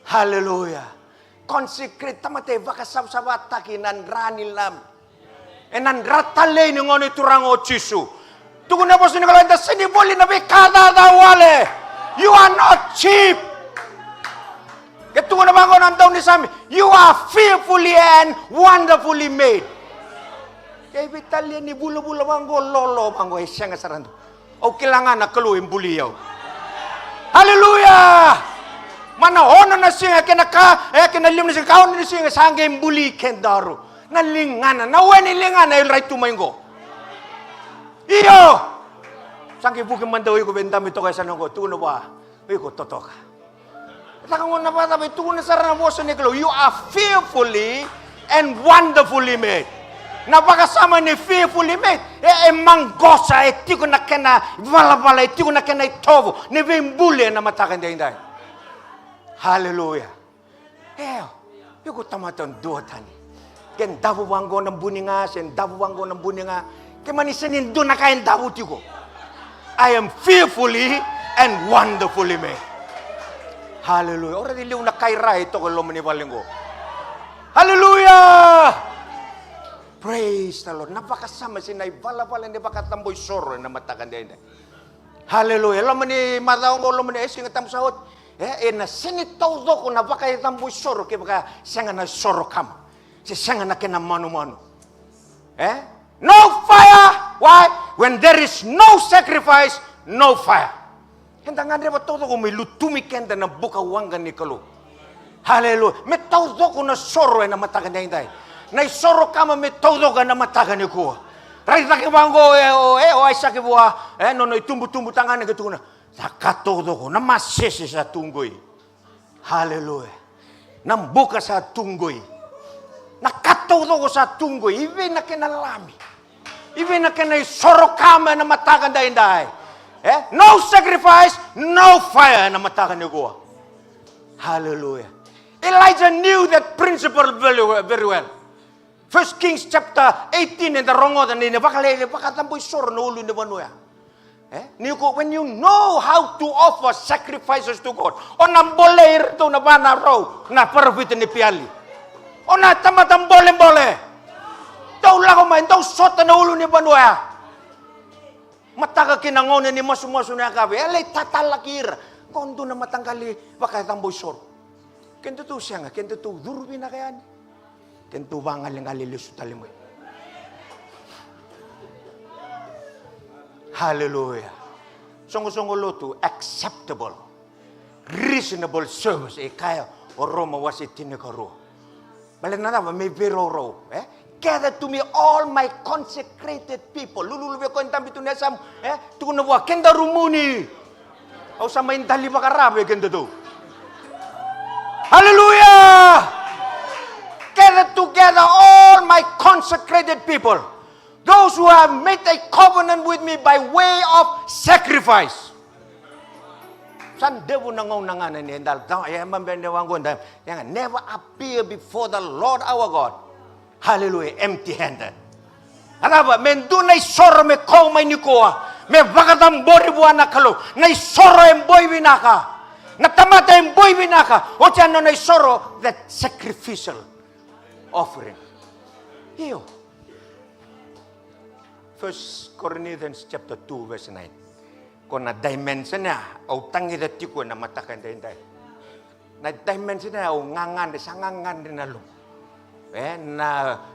Hallelujah. Consecrate tamate baka sabsabatagi nan ranilam. Nan ratale ni ngoni turang o Jisu. Tuko na po sinigalo, sinibuli na bekada dawale. You are not cheap. Ketungo na bango nandaw ni Sami. You are fearfully and wonderfully made. Kaya Italian ni bula-bula bango, lolo bango, siya nga sarando. O kailangan na kaluin buliyaw. Hallelujah! Manahon na siya, kinalim na siya, kaon na siya, sanggay buli kendaro. Nalingana, nawenilingana, right tumayin ko. Iyo! Sangki bukin man daw ko bendam ito kaysa nang ko. Tuno ba? Ko totoka. Takang na ba tabi tuno sa ramos ni Kalo. You are fearfully and wonderfully made. Napakasama ni fearfully made. Manggosa ti ko na kena bala ti ko na kena itovo. Ni bimbuli na matakan dahinday. Hallelujah. Yo ko tamaton duotan. Ken dabu wanggo ng buninga, sen dabu wanggo ng buninga. Kemanisanin doon na kain dabuti ko. I am fearfully and wonderfully made. Hallelujah. Already liw na kaira ito ko lumanibaling ko. Hallelujah! Praise the Lord. Napakasama sinay bala-bala ni bakatamboy soro na matakan din. Hallelujah. Laman ni mataong ko laman ni esing atam sahot. Na sinitaw do ko na bakatamboy soro kaya baka siya nga na soro kam. Siya nga na kinamano-mano. No fire. Why? When there is no sacrifice, no fire. Hindi nga rin ba todo ko may lutumi kenda na bukawanggan ni Kalo. Hallelujah. May todo ko na soro na matakan na hindi. Na soro ka may todo ka na matakan ni ko. Right na kibango, ay sakibuha, no, itumbu-tumbu tangan na gato na. Nakatodo ko, na masisi sa tunggoy. Hallelujah. Nambuka sa tunggoy. Nakatodo ko sa tunggoy. Ibig na kinalami. Ibig na kinay sorokama na matakan dahinday. No sacrifice, no fire na matakan ni ko. Hallelujah. Elijah knew that principle very well. 1 Kings chapter 18 in the rongo ni bakatamboy soro no ulo ni Manuya. When you know how to offer sacrifices to God, on namboler to na bana raw na parvit ni piali. On na tamatang bole. Daw lang man daw sota na ulo ni Manuya. Mataka kinangon ni masumaso na kabe. Alay tatalakir. Kondo na matanggali bakatamboy soro. Kento to siya nga, kento to durbi na kaya ni. Kento bangal ng alilis talimoy. Hallelujah. Songo-songo to acceptable, reasonable service. Kaya o Roma was itinikaro. Balik na naman, may biro raw. Gather to me all my consecrated people. Lululubi ko yung tambi tunasam. Tukun na buwa, kenda rumuni. O sa may dali bakarabe, kenda to. Hallelujah! Gather together all my consecrated people. Those who have made a covenant with me by way of sacrifice. San devo nangaw nanganan ni Endal. Never appear before the Lord our God. Hallelujah, empty-handed. Alaba, mendunay soro me kong may nikoa. Me bakatam bori buwan na kalo. Nay soro em boy binaka. Natamata em boy binaka. O tiyan no nay soro, that sacrificial offering. Iyo. 1 Corinthians chapter 2 verse 9. Kung na dimension niya, o tangi dati ko na matakan dahin. Na dimension na ngangan sa ngangan din na lo.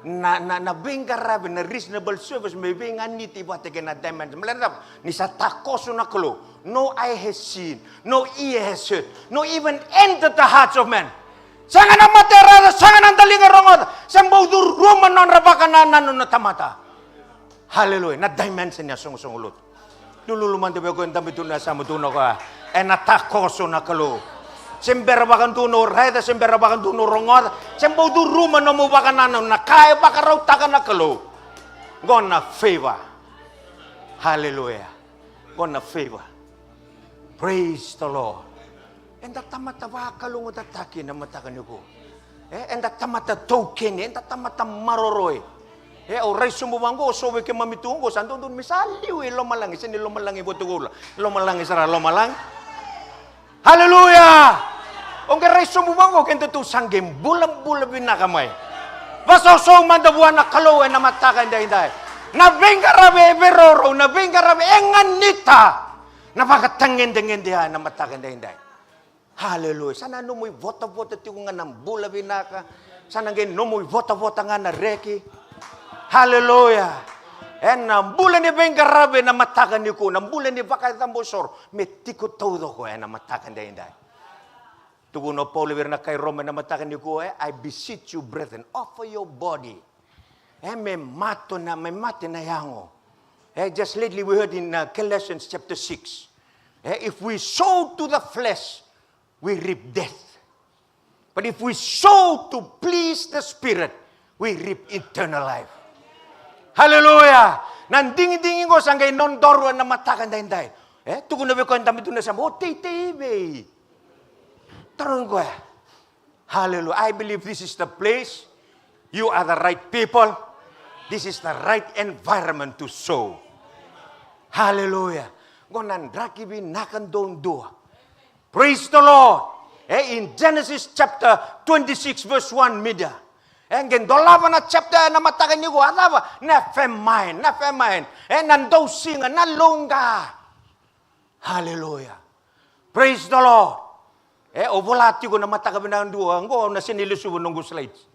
Na bingkarabi na reasonable service may bingan ni tiba tege na dimension. Melanap ni sa takoso na kalo. No eye has seen, no ear has heard, no even entered the hearts of men. Sangan ang matera, sangan ang dalinga rongot, sambaw duruman non rabakan na nanon na tamata. Hallelujah. Na dimension niya sungulot. Lululuman tabi ko yung dami doon na sa mutuno ka. Natakoso na kalo. Sembera bakan tuno reda, sembera bakan tuno rongot, sambaw duruman na mo bakan nanon na kaya baka raw taka na kalo. Gonna favor. Hallelujah. Gonna favor. Praise the Lord. And that tamata wakalungo tataki na matakan ko. And that tamata token, and that tamata maroroy. Oray sumubanggo, so we can mamitungo, sando dun misali, lomalang, isini lomalang ibutugula. Lomalang isara, lomalang. Hallelujah! Ang garay sumubanggo, kento to sanggim, bulam-bulam binakamay. Baso-so mandabuan na kaloy na matakan dahinday. Nabingarabe beroro, nabingarabe enganita. Napakatangin-dangin diha na matakan dahinday. Hallelujah. Sana numoy vota-vota tiyo nga ng bula binaka. Sana nga numoy vota-vota nga na reki. Hallelujah. And bulan ni Bengarabe na matakan ni ko. Nang bulan ni Bakay Tambosor. May tiko todo ko na matakan dahinday. Tuguno Paulo na kay Roma na matakan ni ko. I beseech you, brethren, offer your body. May mati na yango. Just lately we heard in Colossians chapter 6. If we sow to the flesh, we reap death. But if we sow to please the Spirit, we reap eternal life. Hallelujah! Nandingin-dingin ko sanggay non-dorwa na matakan dahinday. Tukun na ko ang dami doon na sa mo, titibi. Tarong ko Hallelujah. I believe this is the place. You are the right people. This is the right environment to sow. Hallelujah. Gonandraki binakan doon dua. Praise the Lord. In Genesis chapter 26 verse 1 media. Gendolava na chapter na matakan niyo alava na femain. Nandaw singa na longga. Hallelujah. Praise the Lord. Ovolati ko na matakan binakan dua. Ngo na sinilusubo nung slides.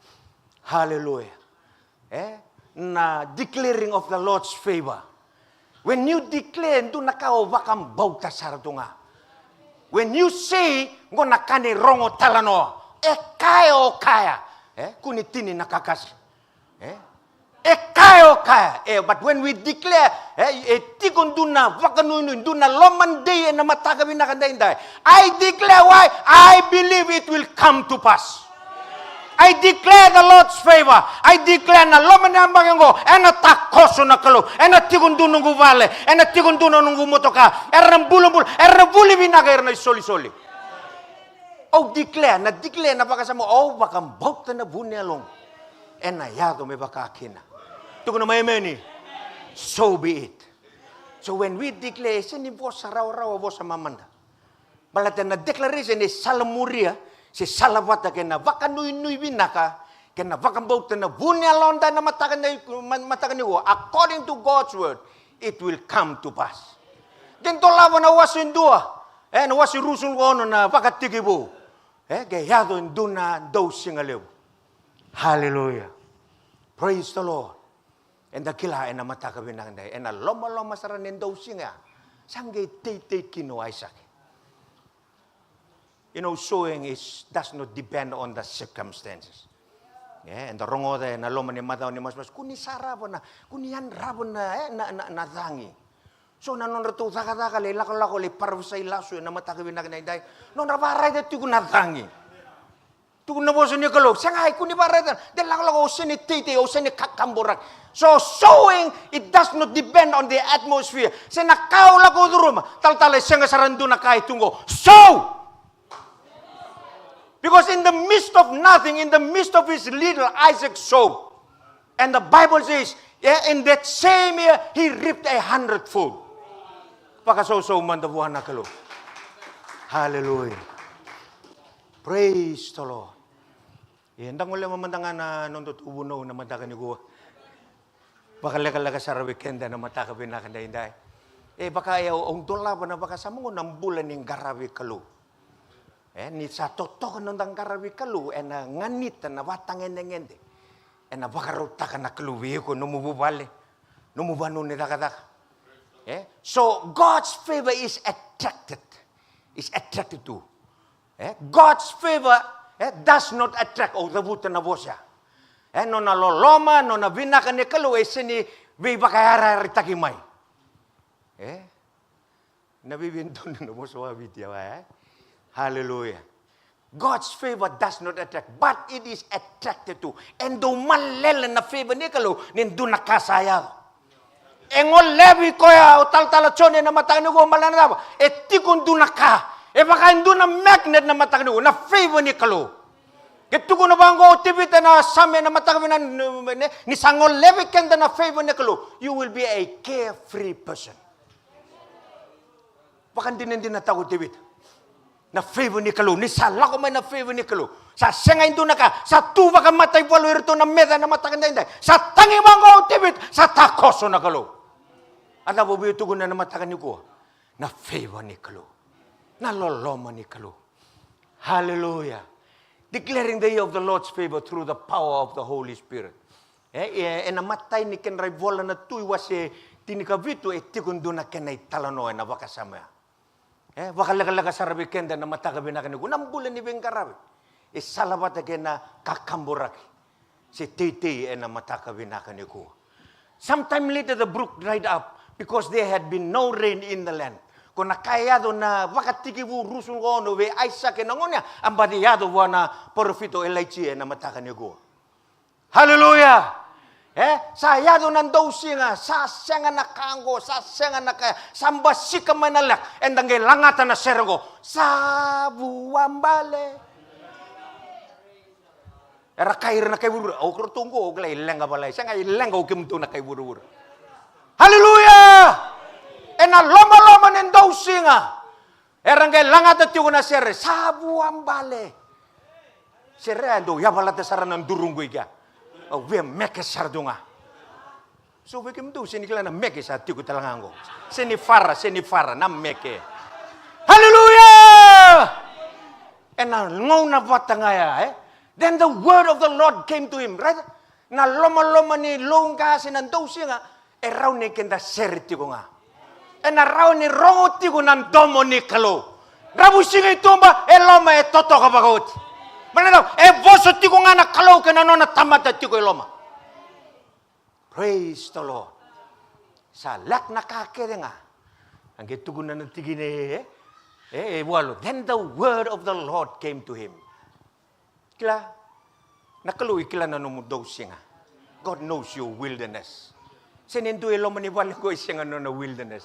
Hallelujah. Na declaring of the Lord's favor. When you declare, do nakawakang bauta sarado nga. When you say, ngo nakani rongo talano, kaya. Kunitini nakakas. Kaya. But when we declare, tikon duna, wakanunin duna, lomande na matagabi na kandainday. I declare why? I believe it will come to pass. I declare the Lord's favor. I declare na loman na bango, na takoso na kalo, na tigundu nungu vale, na tigundu nungu motoka, bulambul, buli binaga na soli. Oh, declare na baka sa mo, baka bauta na bunyalong, na yado may baka akina. Tuko na may meni. So be it. So when we declare, sinibos sa raw-raw sa mamanda. Balatan na declaration is salamuria, si salawata kena vakanui binaka kena vakambauta na bunyalonda na matakan niyo according to God's word it will come to pass. Dento lava na wasin dua na wasi rusul kono na vakatigibo gayado induna daw singalew. Hallelujah. Praise the Lord. And dakila na matakabi na kanday na loma saranin daw singa sanggay tay kino Isaac. You know, sowing does not depend on the circumstances. And the wrong order na loma ni madaw ni mas kuni sarabo na kuni yan rabon na dangi. So nanon retu saka le lako le parvo sa ilaso na matakabi na kanay non rabaray da tu na dangi. Tu na boso ni kalo sangay kuni baray da de lako sini titi o sini kakamborak. So sowing it does not depend on the atmosphere. Senakaw lako duruma tal-tal senga sarandu na kay tungo. Sow. Because in the midst of nothing, in the midst of his little, Isaac sowed. And the Bible says, in that same year, he reaped 100-fold. Pakasow man the buwan na kalo. Hallelujah. Praise the Lord. Indang ulit mamandangan na nung tutubuno na matakan ni ko. Baka laka sa weekend na matakabin na kanday. Baka ayaw, ang dola ba na baka sa mga nambulan ng garabi kalo. Ni sa totok nang karawi kalu ena nganita na watang ngende. Ena bakarota kana kaluwi ko numubale. Numubano ni dakadak. So God's favor is attracted. Is attracted to. God's favor does not attract all the buta na bosya. No na loloma, no na binaka ni kalu sini bi bakayara ritakimay. Nabibinto na mo sa wabitya Hallelujah. God's favor does not attract, but it is attracted to. And do malele na favor ni kalu, nindu nakasaya. Engol levi koya, tal-talachone na matang ni ko malanaba. Tikon do naka. Baka indu na magnet na matang ni ko, na favor ni kalu. Ito ko na banggo, tibita na same na matang ni sangol levi kenda na favor ni kalu. You will be a carefree person. Baka din na tago tibita. Na favor ni kalu, ni sala ko may na favor ni kalu. Sa sengay do na ka, sa tuwa ka matay walo ito na meda na matakan na sa tangi manggo tibit, sa takoso na kalu. Ano ba ito ko na matakan ni ko? Na favor ni kalu. Na loloma ni kalu. Hallelujah. Declaring the year of the Lord's favor through the power of the Holy Spirit. Namatay ni kenray vola na tuwa si tinikabito, tikon do na kenay talano na wakasama. Wakalagalaga sa rabi kenda na matagabi na kaniko. Nambulan ni Bengkarabi. Salabat again na kakamburaki. Si Titi na matagabi na kaniko. Sometime later the brook dried up because there had been no rain in the land. Kung nakayado na wakatikibu rusun ko no we Isaac na ngonya ang badiyado na porofito Elijah na matakaniko. Hallelujah! Sayado ng Tausia, sasenga na kango, sasenga na kaya, sambasika manalak, and ang langatan na sergo, sabuambale. Era kair na kay buru, o kurtungko, o glay lenga balay, senga ilenga o kimto na kay buru. Hallelujah! And a loma-loma ng Tausia, erang kay langatan tiyo na serre, sabuambale. Serre, ando, yabalata saran ng durunggoy ka. We make sardunga. So we can do sinikla na make sa tiku talangango. Senifara na make. Hallelujah! And na ngona batangaya Then the word of the Lord came to him, right? Na loma ni long kasi ng Tausia nga, raw ni kenda serti ko nga. Na raw ni rongoti ko ng domo ni kalo. Rabu singa itumba, loma toto ka bagot. Mananaw, voso ti ko nga nakalaw ka na no natamata ti ko iloma. Praise the Lord. Sa lak nakakere nga. Ang gitugo na natigine walo. Then the word of the Lord came to him. Kila, nakaluwi kila na numudaw siya nga. God knows your wilderness. Sinindu iloma ni wala ko siya nga no na wilderness.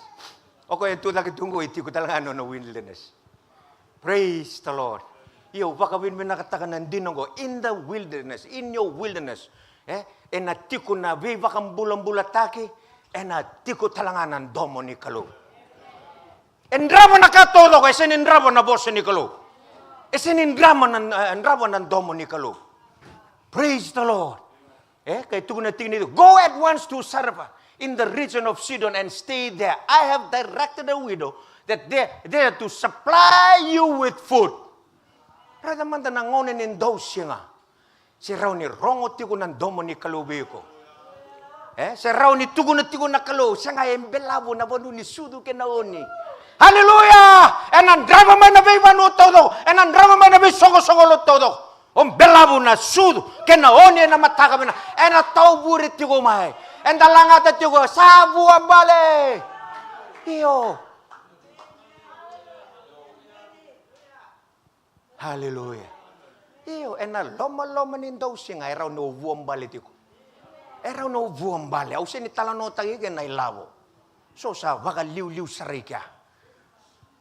O kaya ito nakitunggo, iti ko talaga no na wilderness. Praise the Lord. Yo, baka win nakatakan ng dinongo in the wilderness, in your wilderness. Natiko na viva kang bulang-bulataki, natiko talanganan domo ni kalu. Endrabo na katodo ko, esenindrabo na boss ni kalu. Esenindrabo ng domo ni kalu. Praise the Lord. Kaya tuko na tingin nito, go at once to Sarepta in the region of Sidon and stay there. I have directed a widow that there to supply you with food. Rada man na ngonen in Tausia nga. Si raw ni rongoti ko ng domo ni kalubi ko. Si raw ni tugo na tigo na kalu. Siya nga embelabo na bano ni sudo kenaoni. Hallelujah! And drama man na bay manu todo. And drama man na bay sogo-sogo todo. Belabo na sudo kenaoni na matakabi na. And tau burit tigo mahay. And dalangata tigo sabu ambale. Iyo. Hallelujah. Iyo, loma ni Tausia nga, eraw no vuambali tiko. Eraw no vuambali. Au sini talano tagigan na ilabo. So sa baka liw-liw sarika.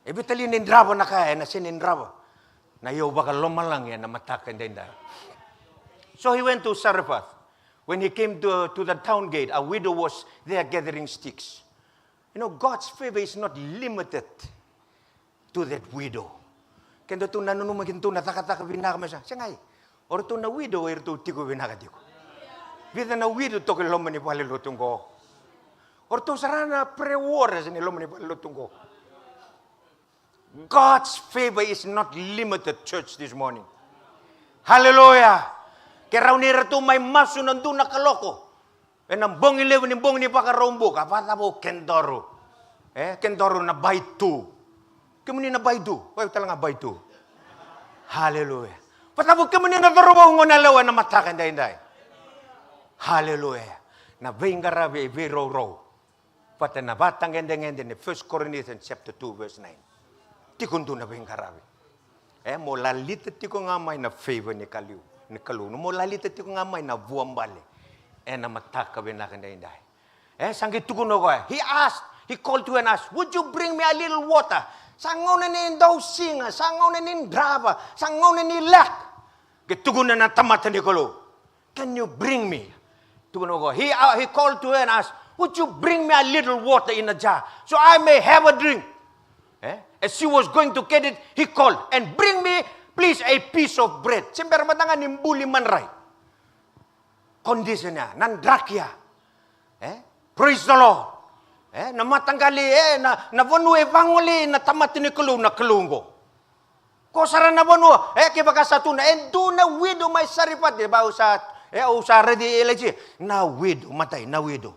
Ibitali nindrabo na kaya, na sinindrabo. Na iyo baka loma lang yan, na matakan din dahil. So he went to Sarepta. When he came to the town gate, a widow was there gathering sticks. You know, God's favor is not limited to that widow. Kendo tu nanunumang kintu nataka binaka masa. Sangay. Or tu na widow or tu tiko binaka tiko. Vida na widow to ke lomani pali lutungo. Or tu sarana pre-war ni lomani pali lutungo. God's favor is not limited, church, this morning. Hallelujah. Kaya raw nito may maso nandun na kaloko. E nang bong ilew ni bong ni pakarombo. Kapata po, kendoro. Kendoro na baitu. Kemuni na baitu. Wala talaga baitu. Hallelujah. Patapos kemuni na dorobo ngonalawa na matakan dahinday. Hallelujah. Na vengarabe vero ro. Pata na batang endeng ni 1 Corinthians chapter 2 verse 9. Tikundu na vengarabe. Mo lalita tiko ngamay na favor ni kaliu. Ni kalu. Mo lalita tiko ngamay na buambale. Na mataka benakan dahinday. Sanggi tukuno ko. He called to and asked, would you bring me a little water? Sangaw na ni Tausia, sangaw na ni draba, sangaw na ni lak. Ketugunan na tamatan ni Kalo. Can you bring me? Tugunan ko. He called to her and asked, would you bring me a little water in a jar so I may have a drink? As she was going to get it, he called, and bring me, please, a piece of bread. Siyempre matangan ni Mbuli Manray. Condition niya, nandrakya. Praise the Lord. Na matanggali, na vonu evangeli, na tamatin ni Kalo, na kalungo. Kosara na vonu, kibaka sa tuna, and do na widow may sarifat, diba, sa ready elegy, na widow, matay, na widow.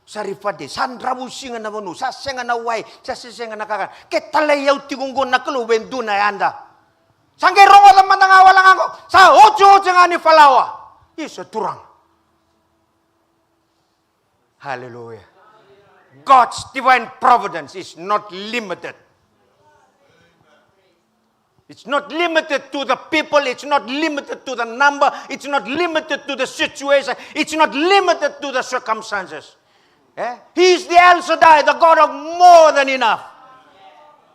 Sarifat, sandrabu singa na vonu, sa senga na way, sa sisenga na kakan, ketalayaw tigunggo na Kalo, when do na yanda. Sangge rongo lang manangawa lang ako, sa ocho nga ni Falawa, isa turang. Hallelujah. God's divine providence is not limited. It's not limited to the people. It's not limited to the number. It's not limited to the situation. It's not limited to the circumstances. He is the El Shaddai, the God of more than enough.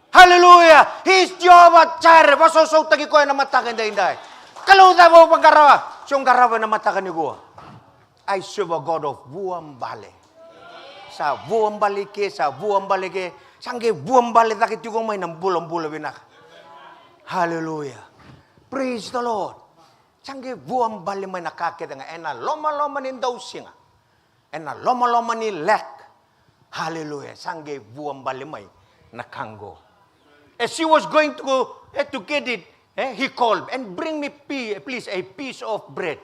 Hallelujah. He is Jehovah Jireh. Wasoso tagi ko na matakan dahinday. Kaluta mo pagkarawa. Siyong karawa na matakan ni ko. I serve a God of buambale. Sa buambali ke, sangge buambali takit yung may nang bulam-bulam binak. Hallelujah. Praise the Lord. Sangge buambali may nakakita nga, ena loma-loma ni Tausia nga, ena loma-loma ni lek. Hallelujah. Sangge buambali may nakanggo. As she was going to get it, he called, and bring me, please, a piece of bread.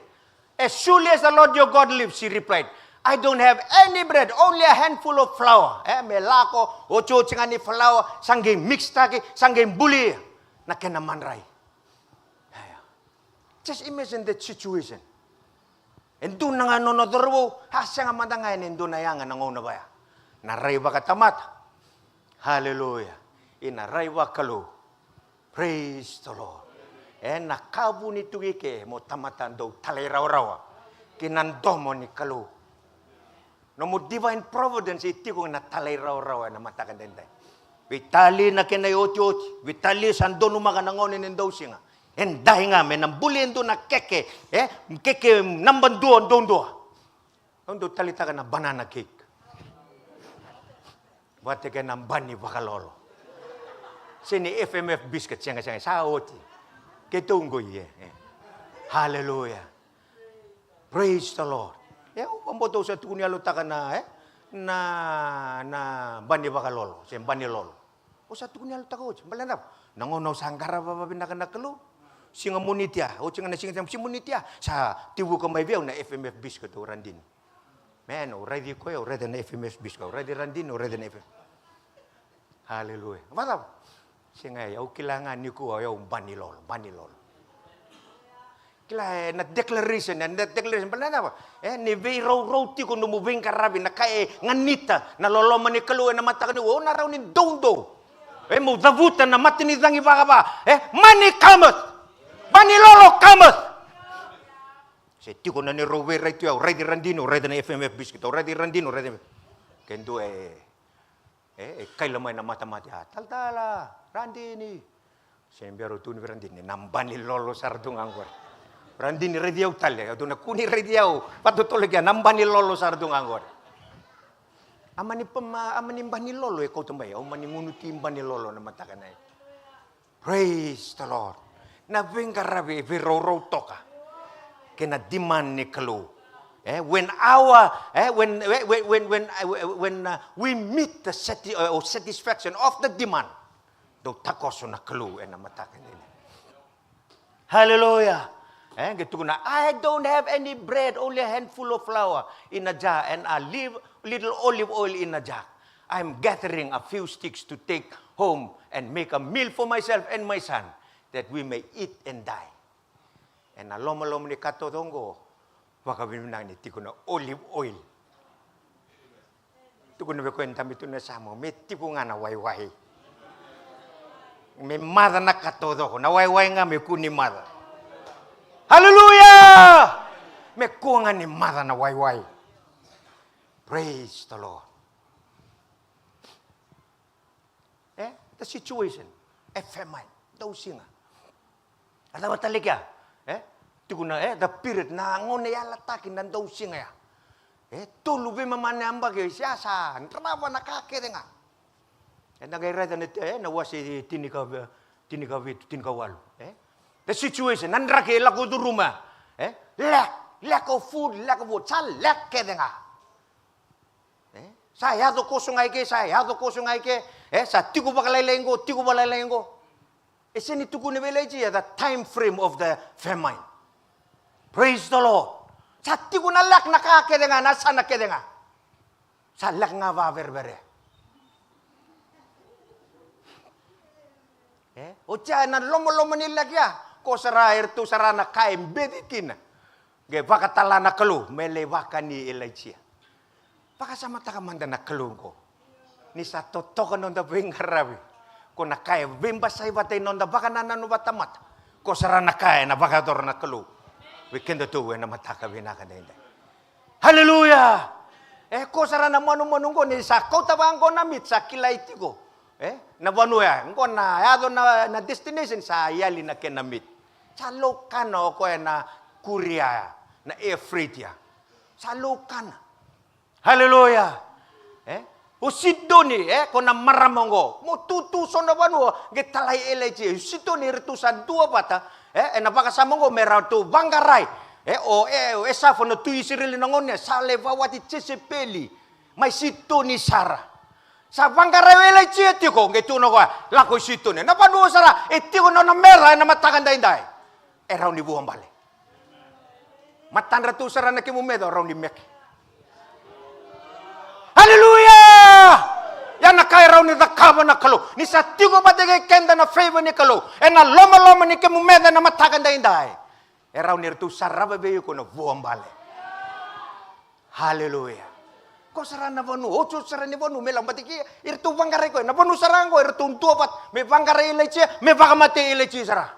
As surely as the Lord your God lives, she replied, I don't have any bread, only a handful of flour. Melako, ocho nga ni flour, sangge mix taki, sangge buli, na kenamanray. Just imagine that situation. And doon na nga nonodorwo, hasya nga madangayan, and doon na yan nga nanguna ba ya. Naraywa ka tamat. Hallelujah. Inaraywa kalo. Praise the Lord. Nakabu ni tugike, mo tamatan daw talay-raw-rawa. Kinandomo ni kalo. No mo divine providence iti ko na talay raw na matakan denday. Vitali na kinayot-yot, vitali sando numaka nangonin ng Tausia nga. And dahil nga may nambulin doon na keke, keke namban doon. Doon talita ka na banana cake. Bate ka ng bani bakalolo. Sini FMF biscuit siya nga sa oti. Ketunggo ye. Hallelujah. Praise the Lord. Pamboto sa tukunya lutakan na bani bakalolo, sa bani lolo. O sa tukunya lutako, malanap. Nangonaw sa angkara bababinakan na kalo. Singa munitya, o singa na singa si munitya. Sa tibu ko may biyaw na FMF biscuit o randin. Man, ready ko ready na FMF biscuit. Ready randin o ready na FMF. Hallelujah. Matap. Singa yaw kilangan ni ko yaw bani lolo. Kila na declaration pala na ba? Ni raw ti ko numubing karabi na kay nganita na loloman ni kaluan na mata ni na raw ni dondo. Mo davutan na matinidang iba ka ba? Money cometh. Bani lolo cometh. Ti ko na ni Rowe right to ready randino ready na FMF biscuit ready randino ready. Kendo kailan na mata-mati taltala randini. Sembero tu ni randini nambani lolo sardung angkor. Randini rediaw tali, ito na kuni rediaw, patutuloy ka, nambani lolo sardung angkor. Amanin ba ni lolo, ikaw tumbay, amanin ngunutin ba ni lolo na matakan na. Praise the Lord. Nabing karabi, viroro toka. Kena demand ni Kalo. When we meet the satisfaction of the demand, do takoso na kalu na matakan nila. Hallelujah. Gitu na, I don't have any bread, only a handful of flour in a jar and a little olive oil in a jar. I'm gathering a few sticks to take home and make a meal for myself and my son, that we may eat and die. And a loma ni katotongo, baka binunang ni tiko na olive oil. Tuko na bekwenta mito na samo, may tiko nga na wayway. May mada na katodo ko, na wayway nga may kuni mada. Hallelujah! May kuha nga ni mada na wayway. Praise the Lord. The situation, a famine, Tausia. Alam mo talaga, tuko na, the period na ngon na yalatakin ng Tausia ya. Tulubi mamanamba kayo siya sa trabaho nakakita nga. Nagayarada na nawa si tinikawalo. The situation, nandrake lako duruma. Lack of food, lack of water, sa lack kaya nga. Saya do kosongay ke, sa tigo ba kalaylayin ko. Sini tuko ni Belaji, the time frame of the famine. Praise the Lord. Sa tigo na lack nakakede nga, nasa nakede nga. Sa lack nga vaverbere. O tiya na lomo nila kya, ko sarair tu sarana kaim bedikin. Ge baka tala na kalu, mele baka ni Elijah. Baka sama takamanda na kalungko. Ni sa totoo nonda bingarabi. Ko nakaya bimbasay batay nonda baka nanano batamat. Ko sara nakaya na baka dor na kalu. Weekend to na mataka binaka na hindi. Hallelujah! Ko sara na manungo ni sa kota bang ko namit sa kilaiti ko. Na banuya. Ko na yado na destination sa yali na kenamit. Sa lokano ko na Korea na Efritia. Sa lokana. Hallelujah. O sidoni, kung namaramong mo tutuso na banu, getalay eleji, sidoni retusan dua bata, napakasamong ko, meron to banggaray, esafo na tuyi sirili nangon niya, sa levawati chesepeli, may sidoni Sara. Sa banggaray eleji, etiko, getuno ko, lako sidoni, napanu Sara, etiko na namera, na matakanday-day, raw ni buwang bali. Matanra tu Sara na kimumedo, raw ni Meki. Hallelujah! Yan nakaya raw ni Dakaba na kalo. Ni sa tigo batigay kenda na favor ni kalo. Na loma ni kemumeda na matakanday-day. Raw ni rito sarababeyo ko na buwang bale. Hallelujah. Ko sarana vanu, ocho sarani vanu, melang batiki, irtu banggaray ko. Na vanu sarango, irtu untuapat, may banggaray ileche, may baka mati ileche sara.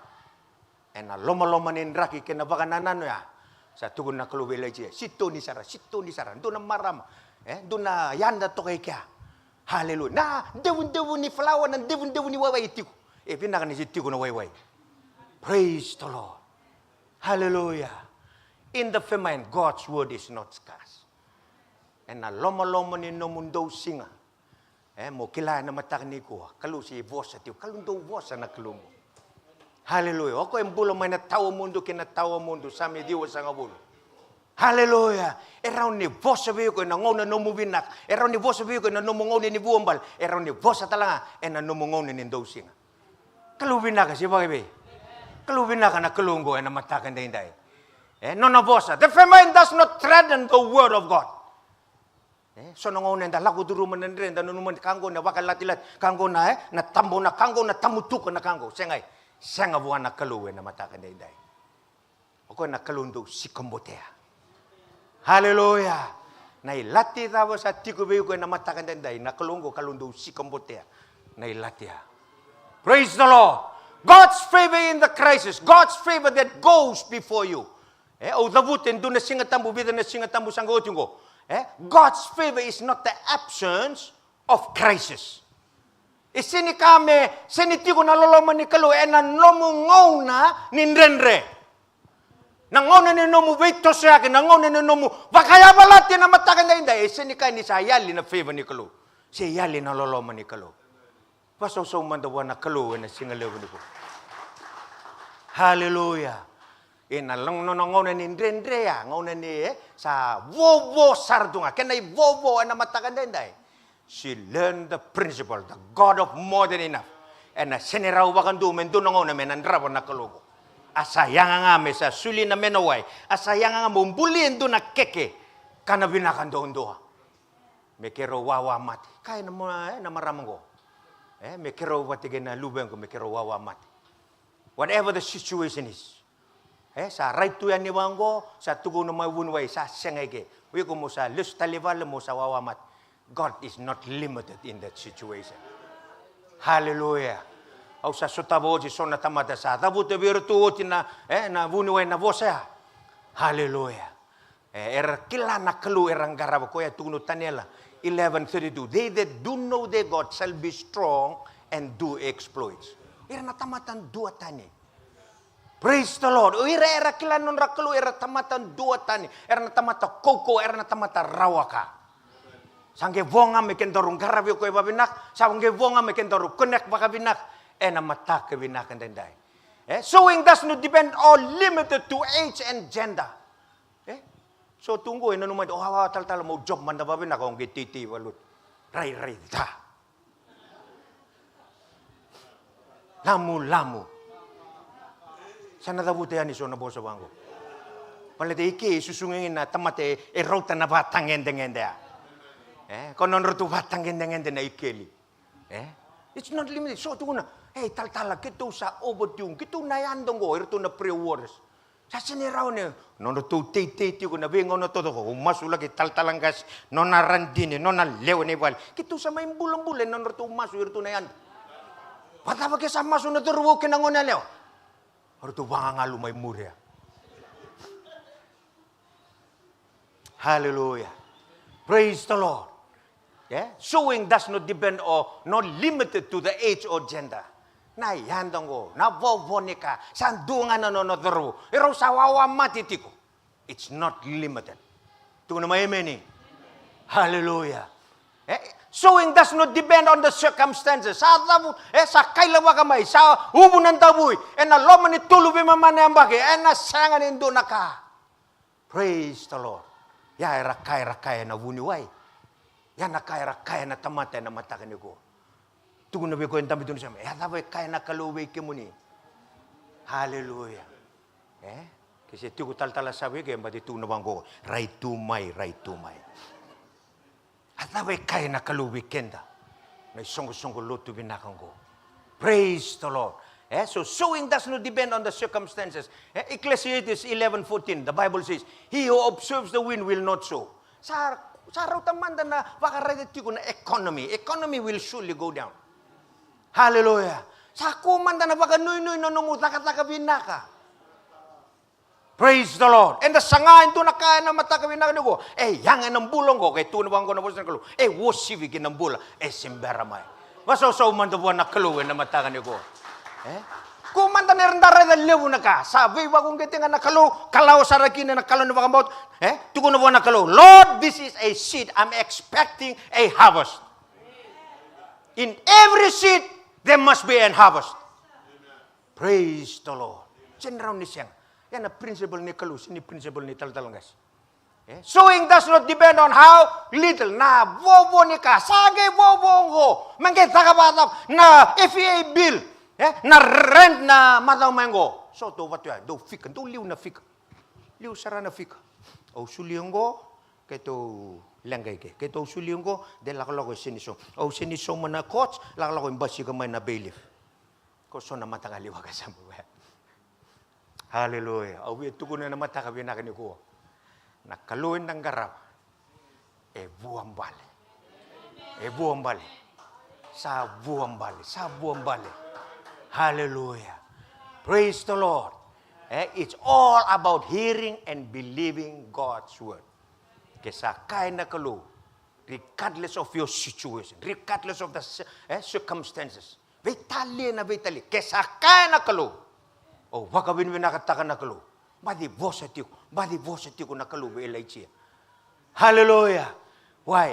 Na loma ni nraki kena baka nanano ya. Sa tugon na kalo ileche, sito ni sara. Doon na marama. Doon na yanda to kay kya. Hallelujah. Na devun ni flower, na devun ni wayway itiko. Pinaka ni itiko na wayway. Praise the Lord. Hallelujah. In the famine, God's word is not scarce. Na loma ni no mundo singa. Mo kilala na matakni ko. Kalu si vosa tiyo. Kalundo vosa na kalungo. Hallelujah. Ako yung bulo may natawa mundo kinatawa mundo. Sami diwa sa nga bulo. Hallelujah. Around ni vosa biyo ko na ngona no mubinak. Around ni vosa biyo ko na numungoni ni buwambal. Around ni vosa talanga na numungoni ni dosinga. Kalubinaka si bagay. Kalubinaka na kalunggo na matakan day. No na vosa. The famine does not threaten the word of God. So nangonen da lagu duruman na rin da nunuman kanggo na wakalatilat kanggo na na tambo na kanggo na tamutuko na kanggo. Senga buwan na kaluwe na matakan day. Ako na kalundo si kombotea. Hallelujah. Nailati tawa sa tikubiyo ko na matakan day. Nakalunggo kalundo si kombotea. Nailati ha. Praise the Lord. God's favor in the crisis. God's favor that goes before you. O dabutin doon na singatambo bida na singatambo sanggotin ko. God's favor is not the absence of crisis. Sini kami, siniti ko naloloman ni kalu, nanlomungaw na ninrenre. Nangono ni nomu veito sa akin, nangono ni nomu, bakaya balati na matakan na hindi, sini ka ni sa yali na favor ni kalu. Si yali naloloman ni kalu. Paso mandawa na kalu, na singalaw ni ko. Hallelujah. Lang nangono ni Ndrendrea, ngono ni sa vovo sardunga, kanay vovo na matakan na hindi. She learned the principle, the God of more than enough. na seneraw wakan do men do ngona men andrabo na kalugo. Asayang nga me sa suli na menaway. Asayang nga mumbulin do na keke kana binakan do doha. Me kero wawa mati. Kaya na mo na maramang ko. Me kero watige na lubeng ko me kero wawa mati. Whatever the situation is. Sa right to yan ni wango sa tugo na mawunway sa sengege. Wi ko mo sa lus talival mo sa wawa mati. God is not limited in that situation. Hallelujah. Au sa sotabo ji sona tamada sa tabu te virtuoti na na vunuwe na vosa. Hallelujah. Kila na kelu erang garab ko ya tugno tanela 11:32. They that do know their God shall be strong and do exploits. Na tamatan dua tani. Praise the Lord. Era kila non rakelu era tamatan dua tani. Na tamata koko na tamata rawaka. Sangge vonga meken dorong garabi ko babinak, sangge vonga meken dorong connect bakabinak, na mata kebinak and dai. Sowing does not depend or limited to age and gender. So tunggu numai tal mau job manda babinak ong gititi walut. Rai ta. Lamu. Sana dabute ani so na bosa bango. Palete iki susungin na tamate rota na batangen dengenda. Konon rutu batang gendeng na ikeli. It's not limited. So tu na, tal kita sa overtune, kita na yandong go, itu na pre-wars. Sa siniraw niya, non rutu titi ko na bingon na todo ko, umasu lagi tal-talang gas, non na randini, non na lew ni bal. Kita sa may bulang-bulan, non rutu umasu, itu na yan. Patapa kesa masu na turuwokin ang una lew. Rutu bangangalu may murya. Hallelujah. Praise the Lord. Sowing does not depend or not limited to the age or gender. Na yandong go, na vovonika, sandungan na nonodoro, ero sa wawa matitiko. It's not limited. Ito na may amen. Hallelujah. Sowing does not depend on the circumstances. Sa kailawa kamay, sa ubunan tabuy, na loman ni tulubi mamanembake, na sangan indo naka. Praise the Lord. Ya rakay na wuniway. Yan na kaya na tamata na matakan ko. Tugon na ko yung dami doon sa mga. Tapos kaya na kaluwi ka mo ni. Hallelujah. Kasi tugo tal-tala sabi kaya ba dito na bang ko. Right to my. At tapos kaya na kaluwi kenda. Na isong-isong luto binakang ko. Praise the Lord. So sowing does not depend on the circumstances. Ecclesiastes 11:14, the Bible says, he who observes the wind will not sow. Sa raw tamanda na baka ko na economy. Economy will surely go down. Hallelujah. Sa kumanda na baka nuy-nuy na numutaka-taka binaka. Praise the Lord. And the sangain to na kaya na mataka binaka ko. Yang ng bulong ko. Kaya tunabang ko na po sa kalu. Wosibigin ng bula. Simberamay. Masaw-saw man to buwan na kaluin na mataka ko. Kumanda na rin daray na lewo na ka. Sabi, wagong giti nga nakalo, kalaw sa rakin na nakalo na bakamot. Tuko na buwan nakalo. Lord, this is a seed. I'm expecting a harvest. In every seed, there must be a harvest. Praise the Lord. General ni siyang. Yan na principle ni kalu. Sini principle ni tal-talangas. Sowing does not depend on how little. Na bobo ni ka. Sagay bobo ko. Mangkita ka batap. Na FEA bill. Na rent na mataw mango. So to what ya? Do fika, do liu na fika. Liu sara na fika. O suliungo keto langgay ke. Keto suliungo de lakalo siniso. O siniso man na coach, lakalo imbasi ka man na bailiff. Ko so na matangali wa ka sa buhay. Hallelujah. Awi tuko na mata ka binakan ko. Nakaluin ng garap. Buwang bali. Sa buwang bali. Hallelujah. Praise the Lord. It's all about hearing and believing God's word. Kesa kaya na kalu, regardless of your situation, regardless of the circumstances. Vitali. Kesa kaya na kalu. Waka binwin nakataka na kalu. Badi vosatiko na kalu belaichia. Hallelujah. Why?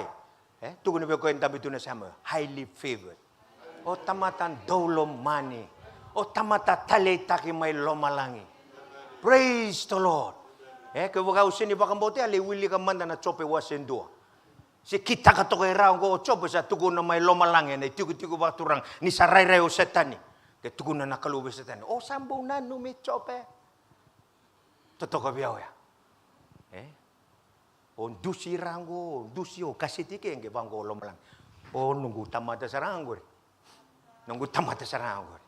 Tugon na ko yung tabi na sama. Highly favored. O tamatan dolo mani. O tamata talitaki may lomalangi. Praise the Lord. Kaya waka usini baka bote, aliwili ka manda na chope wasendua. Si kita katoko irao go coba sa tugu na may lomalange na tigu-tigu ba turang ni sarai-rai o setani. Ke tugu na nakalubi setani. O sambung na numi cope. Totoko biao ya. O dusi rango, dusi o kasitike nge bango lomalang. O nunggu tamata saranggo. Nunggu tamata saranggo.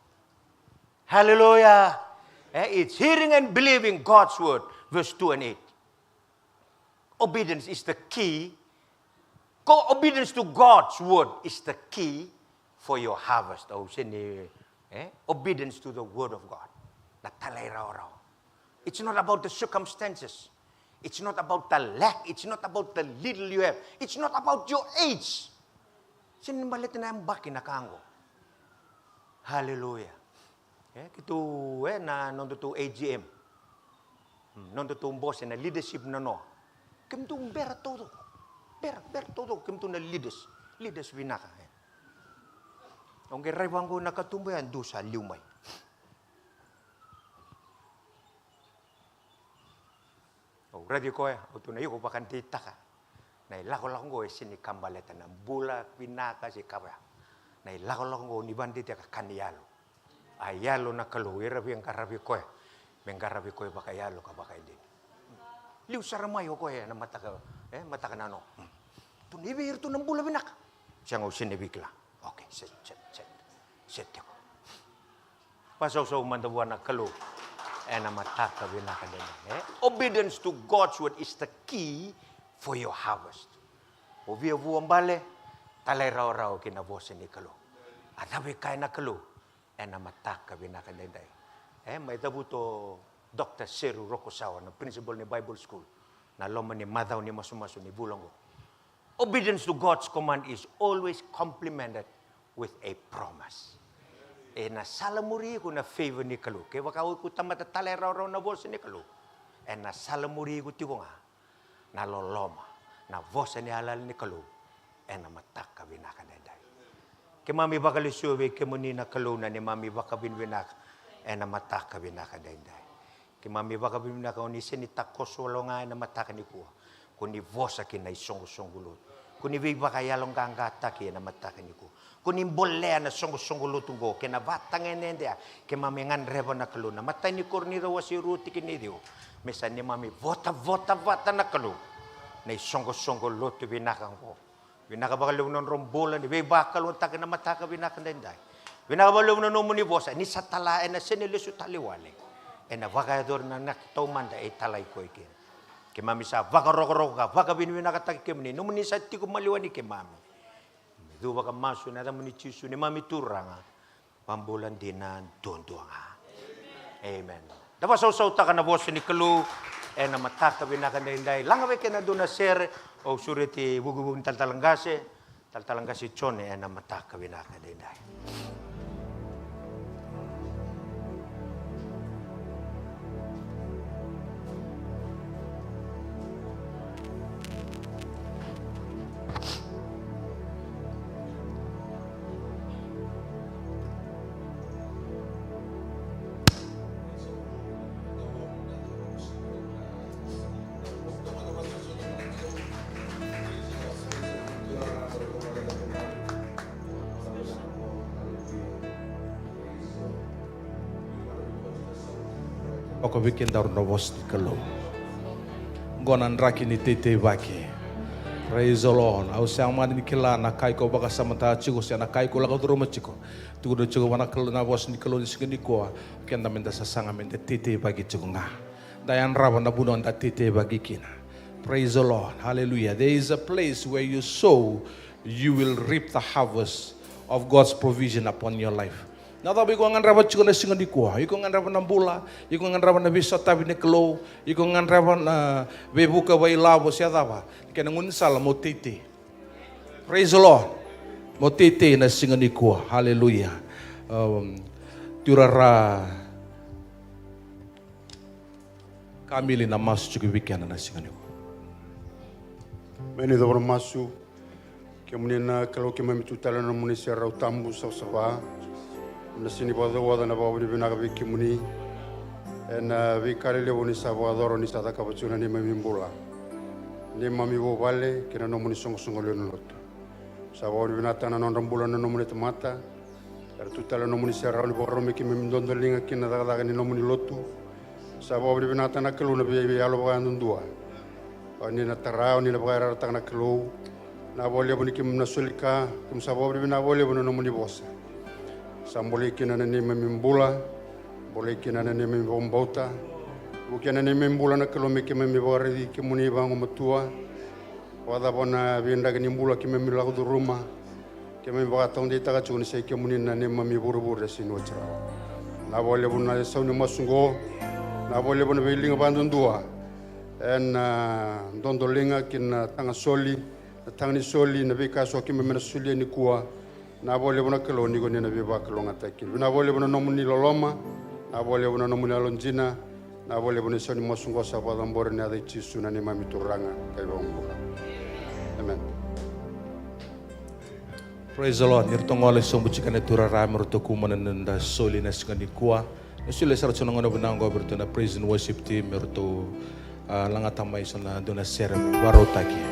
Hallelujah. It's hearing and believing God's word. Verse 2 and 8. Obedience is the key. Obedience to God's word is the key for your harvest. Obedience to the word of God. It's not about the circumstances. It's not about the lack. It's not about the little you have. It's not about your age. Sinimbalit na yung baki na kango. Hallelujah. Kito na nondo to AGM. Nondo to boss na leadership na no. Kim to ber todo. Ber todo kim to na leaders binaka. Ang gerayang ko nakatumbayan do sa lumay. Ready ko o to na yuko pakantita ka. Na ilako-lako ko sini kambaleta na bula binaka si kabra. Na ilako-lako ko ni bandit ka kaniyalo. Ayalo na kaluwira biyang karabi ko. Mengkarabi ko baka yalo ka baka din. Liu saramayo ko na mataka na no. Tunibir to ng bula binaka. Siya ngo sinibigla. Okay, set ko. Pasaw-saw mandabuan na kalu. Na mataka binaka din. Obedience to God's word is the key for your harvest. Ubiya buwang bale, talay raw-raw kinabosin ni kalu. At habi kaya na kalu. Na mataka binaka din tayo. May tabuto Dr. Seru Rokosawa, na principal ni Bible School, na loma ni madaw ni masumaso ni Bulongo. Obedience to God's command is always complemented with a promise. Na salamuri ko na favor ni kalu. Kaya waka ko tamatatala raw na voice ni kalu. Na salamuri ko tiyo nga, na loloma, na voice ni halal ni kalu, na mataka binaka din tayo. Kaya mami baka lisuwi, kaya muni na kalu na ni mami baka binaka, na mataka binaka din tayo. Kaya mami baka binaka, kung isinita ko solo nga na mataka ni kuha. Kung ni voice akin na isong-songulot. Kung ni baka yalong kangata kaya na mataka ni kuha. Kung imbolea na song-songulot ko, kaya na batang enendia, kaya mami ngan reba na kalu na matay ni Corniro wasi ruti kinidio. Mesa ni mami vota na kalu. Na isong-songulot binakang ko. Binaka baka lunan rombola ni baka luntakin na mataka binaka din dahil. Binaka baka lunan ni bosa ni sa talae na sinilisu taliwali. Na baka doon na nakitaw da talay ko ikin. Kaya mami sa baka roko ka, baka binaka takikim ni, numuni sa tiko maliwani kay mami. Doon baka maso na damo ni Chisu ni mami turanga, pambulan din na doon nga. Amen. Dapat sauta ka na bosa ni kalu, na mataka binaka din dahil. Langawe ka na doon na sir, o suriti bugubun taltalangasi chone na mataka binaka din dahil. Ako bikin daur novos di kalu. Gonan raki ni tete baki. Praise the Lord. Au siang mani ni kila na kai ko baka samanta chigo sia na kai ko la ko roma chigo. Tu do chigo wana kalu na vos ni kalu ni signi ko. Kenda menda sasanga menda tete baki chigo nga. Dayan raba na bunon da tete baki kina. Praise the Lord. Hallelujah. There is a place where you sow, you will reap the harvest of God's provision upon your life. Nada bigo ngan raba chigo na singa di kuah, iko ngan raba na bula, iko ngan raba na bisa tabi ne klo, iko ngan raba na bebuka bai labo sia dava, kena ngunsal mo tete. Praise the Lord. Mo tete na singa di kuah. Hallelujah. Turara kamili na masu chigo weekend na singa di kuah. Meni dobro masu, kemudian kalau kami tutala na muni serau tambu sawa. Na sini pada wada na bawa ni binaka biki muni, na bikari lewo ni sawa doro ni sata kapacuna ni mamimbola. Ni mami wo vale kina no muni songo leo loto. Sa wa binata na non bulan no muni tomata. Era tutala no muni serra no borome ki mi ndondo linga kina daga ni no muni loto. Sa wa binata na kelu na bi alo ba ndua. Ni na tarao ni na ba ra ta na kelu. Na vole boni kim na sulika kim sa wa bina vole bono no muni bosa. Sambole kina na ni mbula. Boleh kina na ni bombota. Bukan ni membula na kalau mereka membawari di kemuni bang umatua, wada bona bienda kini mbula kami milaku di rumah, kami bawa tahun di taga cuni saya kemuni na ni mami buru-buru desi nuacara. Na boleh bona sauni masungo, na boleh bona biling abandon dua, en dondolinga kina tanga soli, tangani soli na bika so kami mena soli ni kuah, na boleh bona kalau ni koni na biba kalau ngatakin, na boleh bona nomuni loloma, na boleh bona nomuni alonjina. Na boleh bona soni masungo sa padambor ni ada cisu na ni mami turanga kai bangula. Amen. Praise the Lord. Nirtongole sombuchikane turara mertoku mananda soli na skani kuwa. Nesule sarachona ngona benango bertona praise and worship team merto langatamai sona dona serem warotaki.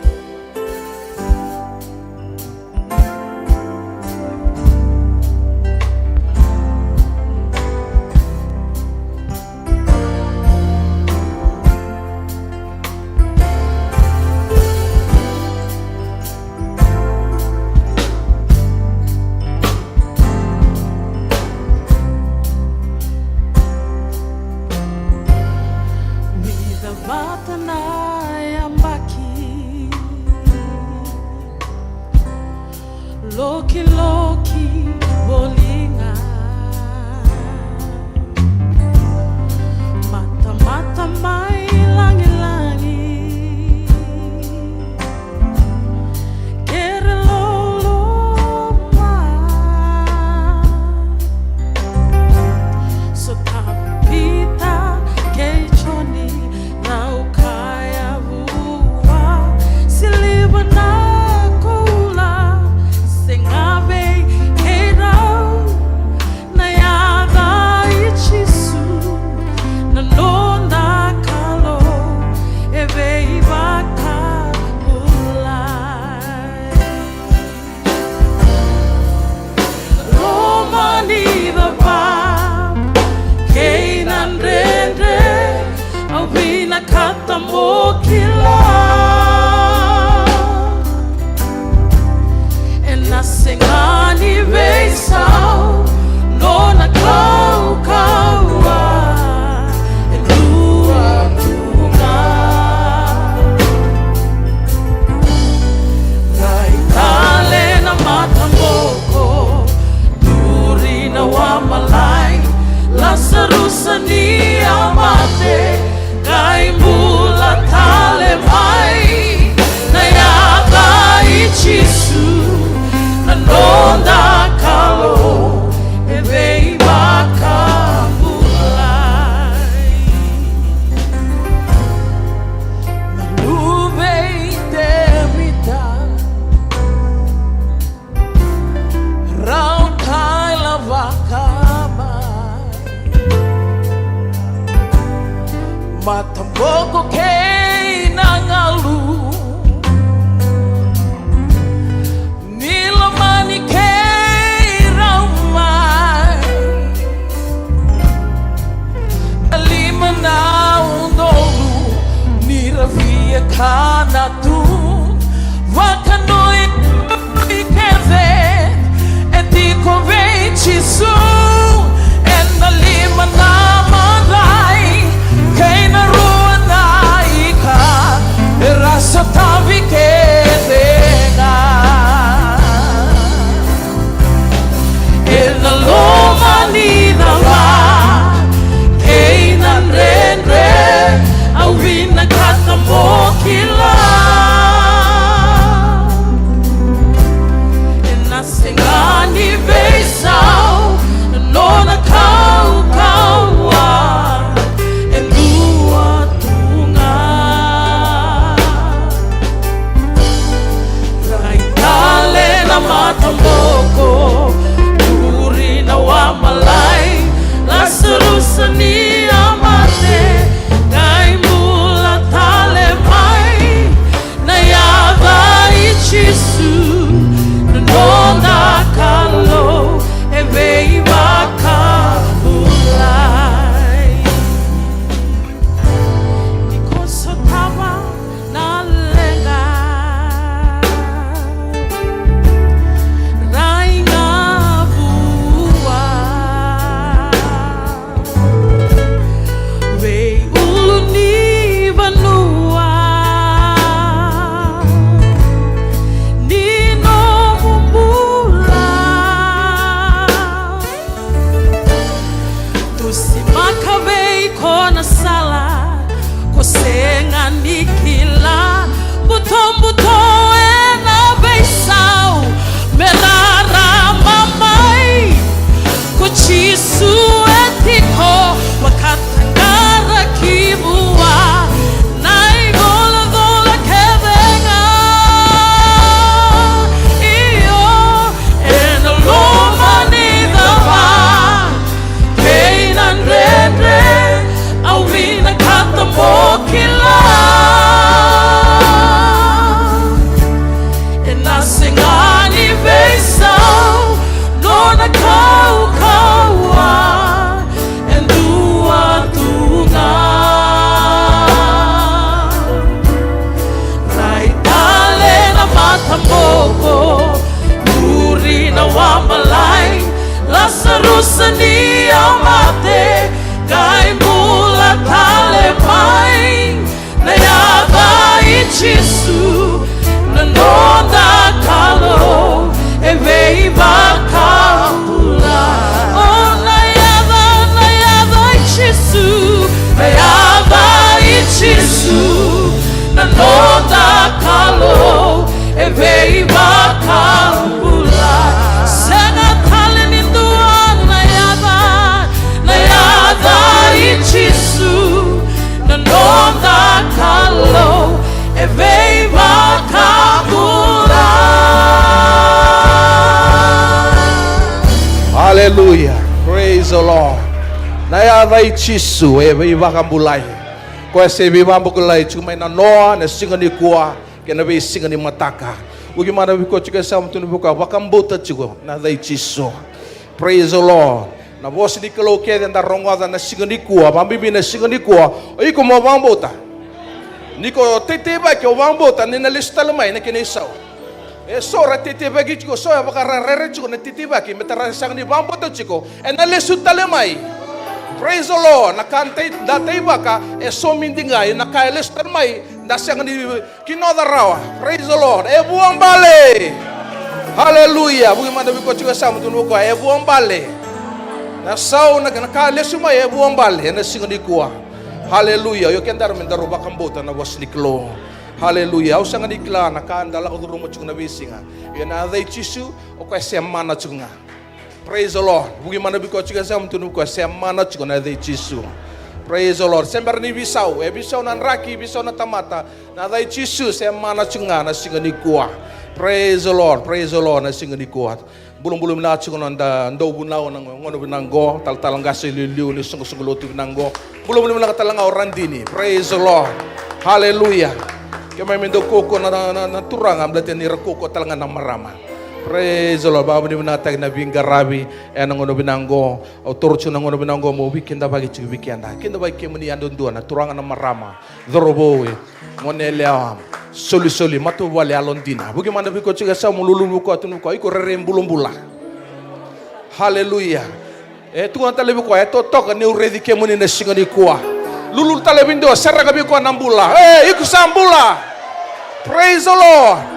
Matamboko kei nangalu Nilamani kei raumai Alima na undolu Niravia kanatu Wakanoi ikeze Etiko vechisu Enalima na madai Kaina ruana ika Rasa tavi kedega Ena loma nidava Kaina nrenre Awina kata mokila Ena singani beisau Nona kau kawa Matamboko, Turi ichisu nanonda kalo eveiva kambula oh nayava ichisu nanonda kalo eveiva kambula senga kaleni dua nayava ichisu nanonda kalo eveiva kambula. Hallelujah. Praise the Lord. Nayava ichisu eveiva kambulai. Kwa se viva mbulai chuma na noa na singa ni kwa kena be singa ni mataka. Ugi mana biko chika sam tunu buka wakambuta chigo na dai chiso. Praise the Lord. Na vosi ni kalo ke da rongoda na singa ni kwa bambi na singa ni kwa iko mo bambota. Niko tete ba ke bambota ni na lista mai na kene sao. E sora tete ba ki chigo so ya baka rere chigo na tete ba ki metara sang ni bambota chigo e na lesu mai. Praise the Lord. Nakantay datay baka e so mindingay nakailes termay dasyang ni kinoda rawa. Praise the Lord. E buang bale. Hallelujah. Bugi man ko chiga sam tunu ko e buang bale. Na sao nakailes umay e buang bale na singani ko. Hallelujah. Yo kendar men daro bakambota na was niklo. Hallelujah. Au sanga nikla nakandala ko rumo chiga na bisinga. Yo na dai chisu o ko semana chiga. Praise the Lord. Bugi mana biko chiga sam tunu ko semana chiga na dai chisu. Praise the Lord. Sembar ni bisau, bisau nan raki, bisau na tamata. Na dai chisu semana chiga na singa ni kuah. Praise the Lord. Praise the Lord na singa ni kuah. Bulung-bulung na chiga nanda ndo bunau nang ngono binango, tal-tal ngase liu ni sungguh-sungguh lotu binango. Bulung-bulung na katalanga orandini. Praise the Lord. Hallelujah. Kaya may mendo koko na turang am dati ni rakoko talanga na marama. Praise the Lord. Baba ni binatag na bingarabi e nang ngono binango o torcho nang ngono binango mo weekend bagi chi weekend kinda bagi kemuni andon na turangan na marama dorobo monelea soli matu wale alondina bugi manda biko chiga sa mululu ko tunu ko iko rerem bulumbula. Hallelujah. E tu anta lebi ko e to tok ne uredi kemuni na singani ko lulul talebindo serra gabi ko nambula iku sambula. Praise the Lord.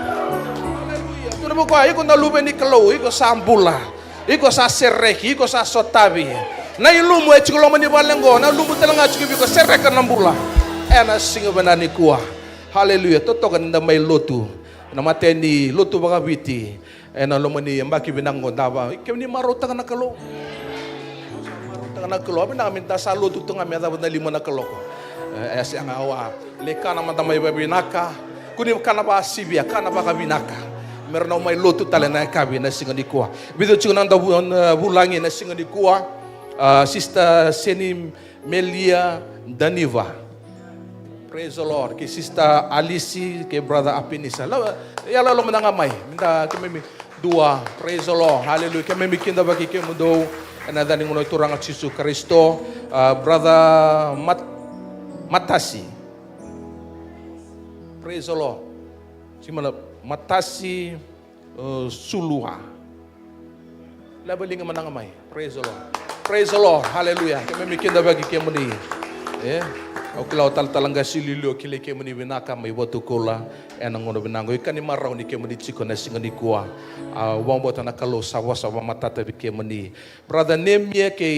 Buko iko na lube ni kalo iko sa ambula iko sa sereki iko sa sotabi na ilumu e chikulo mani balengo na lumu telanga chiku biko sereka nambula ena singa banani kuah. Hallelujah. Toto kan nda mai lotu na mateni lotu baka biti ena lomani mbaki binango daba kemni marota kana kalo marota kana kalo abina minta sa lotu tunga me daba na limo na kalo ko esi anga wa le kana mata mai babinaka kuni kana ba sibia kana ba kabinaka meron may lotu tala na kabi na singa di kuha. Bito chigo nang bulangi na singa di kuha. Sister Seni Melia Daniva. Praise the Lord. Kay Sister Alici, kay Brother Apinisa. Yala lo manangamay. Minta kami dua. Praise the Lord. Hallelujah. Kami kinda bagi kami do. Anadaning unoy turang at Jesu Kristo. Brother Matasi. Praise the Lord. Simala Matasi Suluha. Labaling manangamay. Praise the Lord. Praise the Lord. Hallelujah. Kami mikinda bagi kemuni. O kilaw taltalanga sililo kile kemuni binaka may watu kola enang ngono binango ikani maraw ni kemuni chiko na singani kuwa. Wang bota na kalo sawa matata bi kemuni. Brother Nemye ke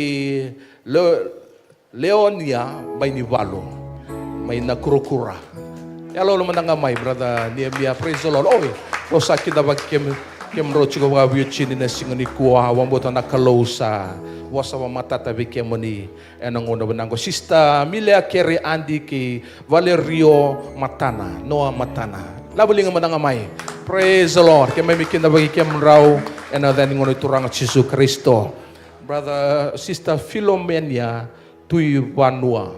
Leonia may nivalo. May nakurukura. Hello manangamay brother Nehemia. Praise the Lord. Lo sakit dapat ro chigo wa chini na singani kuha wang bota na kalosa wasa wa matata bi kemoni enang ngono benango Sister Milia Kerry Andy ki Valerio Matana Noah Matana labuling manangamay. Praise the Lord. Kaya may mikinda bagi kemraw enang ngono turang Jesu Kristo. Brother Sister Philomenia Tuivuna.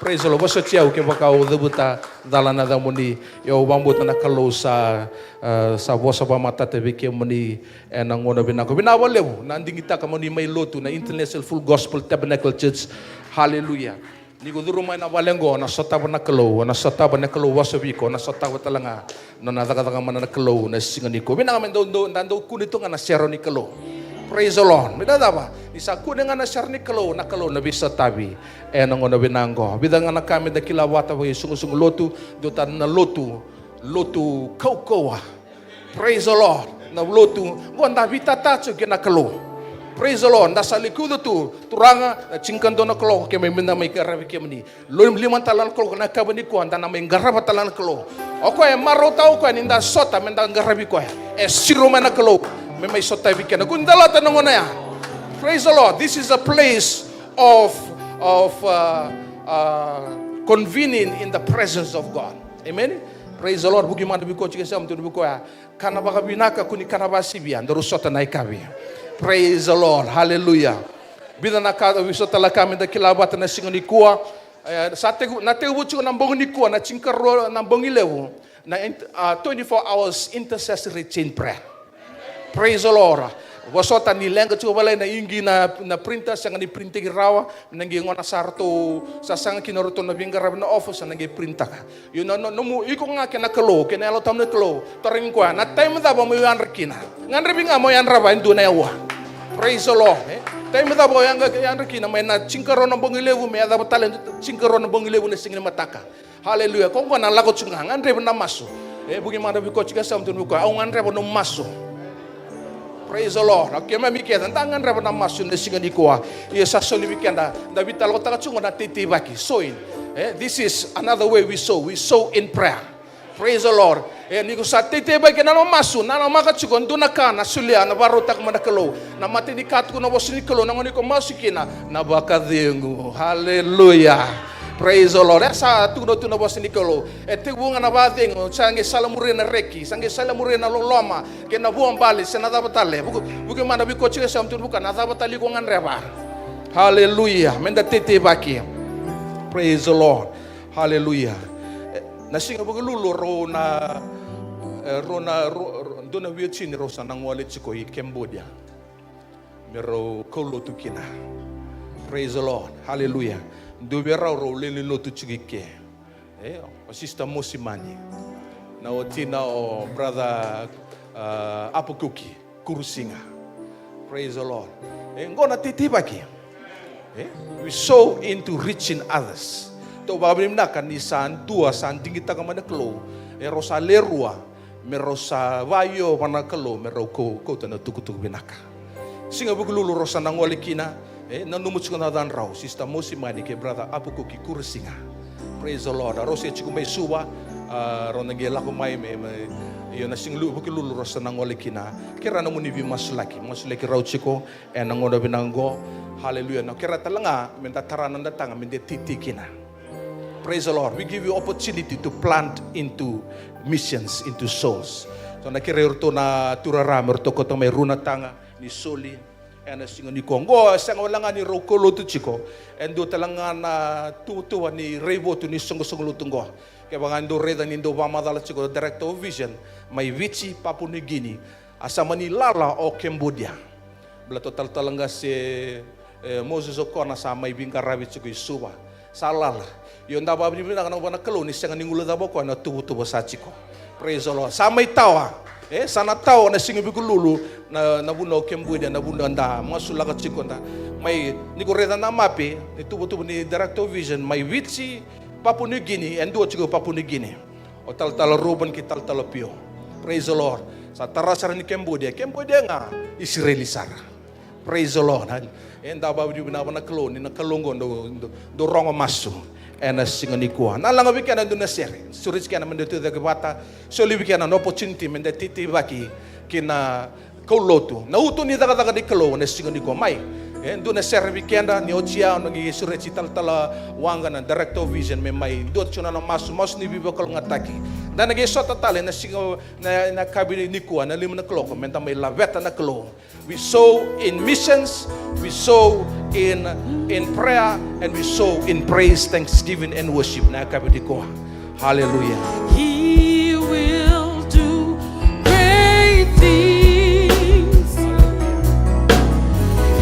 Praise the Lord. Wasa tiyaw ke bakau debuta dalana da muni yo bambuta na kalo sa wasa ba matata beke muni enang ngono binako binawalew na andingita ka muni may lotu na International Full Gospel Tabernacle Church. Hallelujah. Ni ko duro may na walengo na sota ba na kalo wasa biko na sota ba talanga na nadaka man na kalo na singani ko binanga men do kunito nga na sero ni kalo. Praise the Lord. Midadaba. Isa kuninga na siya ni kalo na bisa tabi. Enang ona binanggo. Bidang anak kami da kilawata wa sungu lotu dotan na lotu kaukawa. Praise the Lord. Na lotu gonda vita tacho kina kalo. Praise the Lord. Nasa likudo tu turanga na cingkan dona kalo ke memenda mai karabi ke meni. Lima talan kalo na kabani ko anda na mai garaba talan kalo. Oko e marota oko ninda sota menda garabi ko. E siro mana kalo. May sota bikena gundala tanong na ya. Praise the Lord. This is a place of convening in the presence of God. Amen. Praise the Lord. Bugi manda biko chike sam tu biko ya. Kana baka binaka kuni kana basibia ndoro sota na ikabi. Praise the Lord. Hallelujah. Bida nakata wisota la kami da kilabata na singoni kuwa. Sa tegu na tegu chu na bongi kuwa na chinkaro na bongi lewu na 24 hours intercessory chain prayer. Praise the Lord. Wasota ni lenga chu balay na ingi na printer sang ni printing rawa nangi ngona sarto sa sang kinoroto na bingara na office nangi printa ka. Yun no mu iko nga kena kelo kena lo tam na kelo toring kwa na time da ba mo yan rekina. Ngan rebi nga mo yan raba ndu na yawa. Praise the Lord. Time da ba yan rekina may na chinkaro na bongilewu may da batalen chinkaro na bongilewu na singin mataka. Hallelujah. Kung na lagot chunga ngan rebi na maso. Bugi manda bi ko chika sam tunu ko au ngan rebi no maso. Praise the Lord. Okay, mami kaya tangan raba na masun na singa ni kuha. Iya sa soli weekenda. David talo taka chungo na titibaki. Sowing. This is another way we sow. We sow in prayer. Praise the Lord. Niko sa titibaki na no masun. Na no makachukon doon na ka na sulia na barotak manakalo. Na matinikat ko na wasinikalo na ngoniko masikina na bakadengu. Hallelujah. Praise the Lord. Esa tuno bos nikolo. Tibunga na bading sange salamure na reki, sange salamure na loloma, ke na buang bali sena dabatale. Buku mana bi kochi sam tu bukan na dabatali ko ngan reba. Hallelujah. Menda tete baki. Praise the Lord. Hallelujah. Nasinga buku lulu rona dona wietini rosa nang wale chiko I Cambodia. Mero kolo tukina. Praise the Lord. Hallelujah. Dube rauro lele lotu chigike. Sister Mosimani. Na otina o brother Apukuki Kurusinga. Praise the Lord. Ngona titibaki. We sow into reaching others. To babim na kanisan tua san tingita ka manaklo. Rosa lerua. Merosa vayo panaklo meroko ko tana tukutuk binaka. Singa bugululu rosa nangolikina. Na numutsu na dan raw Sister Mosimani ke brother Apukuki Kurusinga. Praise the Lord. Arose chiku may suwa ronangela ko may yo na singlu bukilulu rosa nangolikina. Kira na munibi masulaki raw chiko nangono binango. Hallelujah. Na kira talanga menta taranan datanga mende titikina. Praise the Lord. We give you opportunity to plant into missions, into souls. So na kira urto na turara merto ko to may runa tanga ni soli. Ena singa ni Kongo sang wala nga ni rokolo tu chiko endo talanga na tuwa ni revo tu ni songo lutunggo ke bangando reda ni ndo bamadala chiko director of vision mai vici Papua New Guinea asa mani lala o Cambodia bla total talanga se Moses okona sa mai bingarabi chiko isuba salala yo ndaba bi na kana kalo ni sanga ni ngula da boko na tuwa sa chiko. Praise the Lord. Sa mai tawa sana tao na singi bikululu na buno Cambodia na buno anda masula ka chikonda may ni ko reda na mapi ni tubo ni director vision may witsi Papua New Guinea and do chigo Papua New Guinea o tal ruban ki tal pio. Praise the Lord. Sa tarasar ni Cambodia nga Israeli sara. Praise the Lord. And aba bi na klo ni na kalongo do rongo masu ena singani kuha. Na langa weekend do na sere. Surich kana mendetu da gebata. So li weekend an opportunity mendetiti baki kina kolotu. Na uto ni daga di kalo na singani kuha mai. Do na sere weekend ni ochia ngi surich tal wanga na director vision me mai do chuna na masu ni bibo kal ngataki. Dan ngi sota tale na singo na kabini ni kuha na limna klo ko menta mai laveta na klo. We sow in missions, we sow in prayer, and we sow in praise, thanksgiving, and worship. Hallelujah. He will do great things.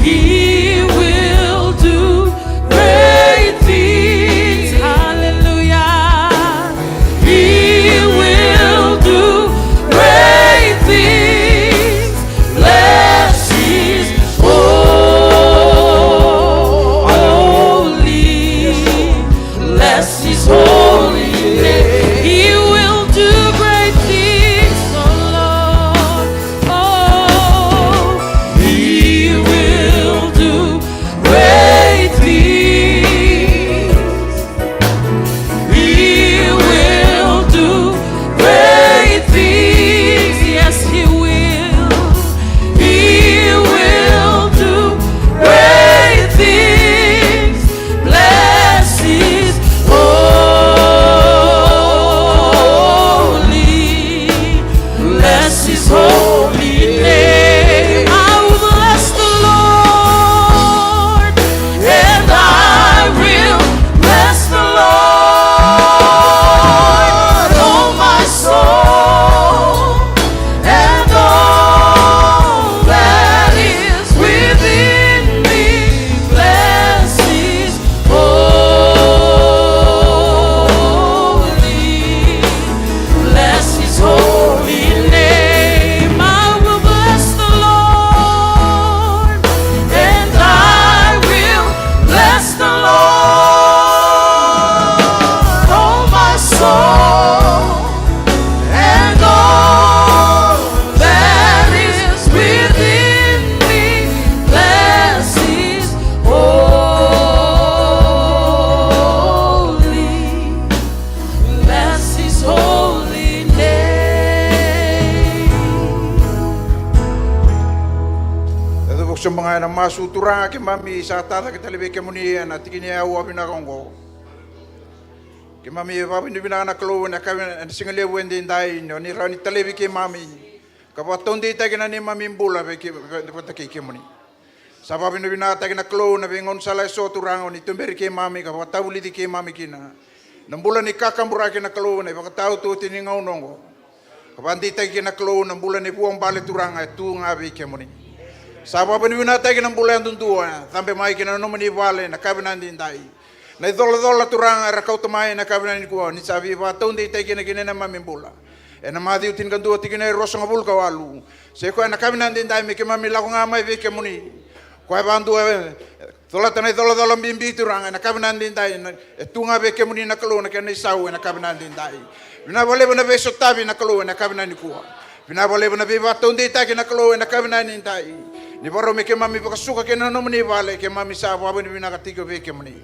He will do great things. Hallelujah. He will do great things. Bless His His holy name. I will bless the Lord, and I will bless the Lord, oh my soul, and all that is within me. Bless His holy, bless His holy name. I will bless the Lord, and I will bless the Lord, oh my soul, and all that is within me. Bless His holy, bless His holy name. Ito bukso mga na masutura ke mami sa tata kita lebih ke muni na tikini awa bina kongo. Ke mami pa bina bina na klo na ka singale wende ndai no ni rani telebi ke mami. Ka paton di ta kina ni mami bula be ke ke muni. Sa pa bina bina ta kina klo na bengon sala so turango ni tumberi ke mami ka patau li ke mami kina. Nambula ni kakambura kina klo na pa tau tu tini ngaunongo. Ka pandi ta kina klo na bula ni buang bale turanga tu ngabe ke muni. Sapa penibina tagi nang bulan tuntua, sampai mai kena nomini vale na kabinan dindai. Na dola turang rakau temai na kabinan kuah ni sabi va tundi tagi na kena nama mimbula. Na madi utin kan dua tigina rosong abul kawalu. Seko na kabinan dindai me kema milaku ngamai ve kemuni. Kuai bantu dola tanai dola bimbi turang na kabinan dindai tunga ve kemuni na kalu na kena isau na kabinan dindai. Bina boleh bina ve sotabi na kalu na kabinan kuah. Bina boleh bina ve va tundi tagi na kalu na kabinan dindai. Ni baro me ke mami pakasuka ke na nomni vale ke mami sa baba ni bina katiko ve ke mani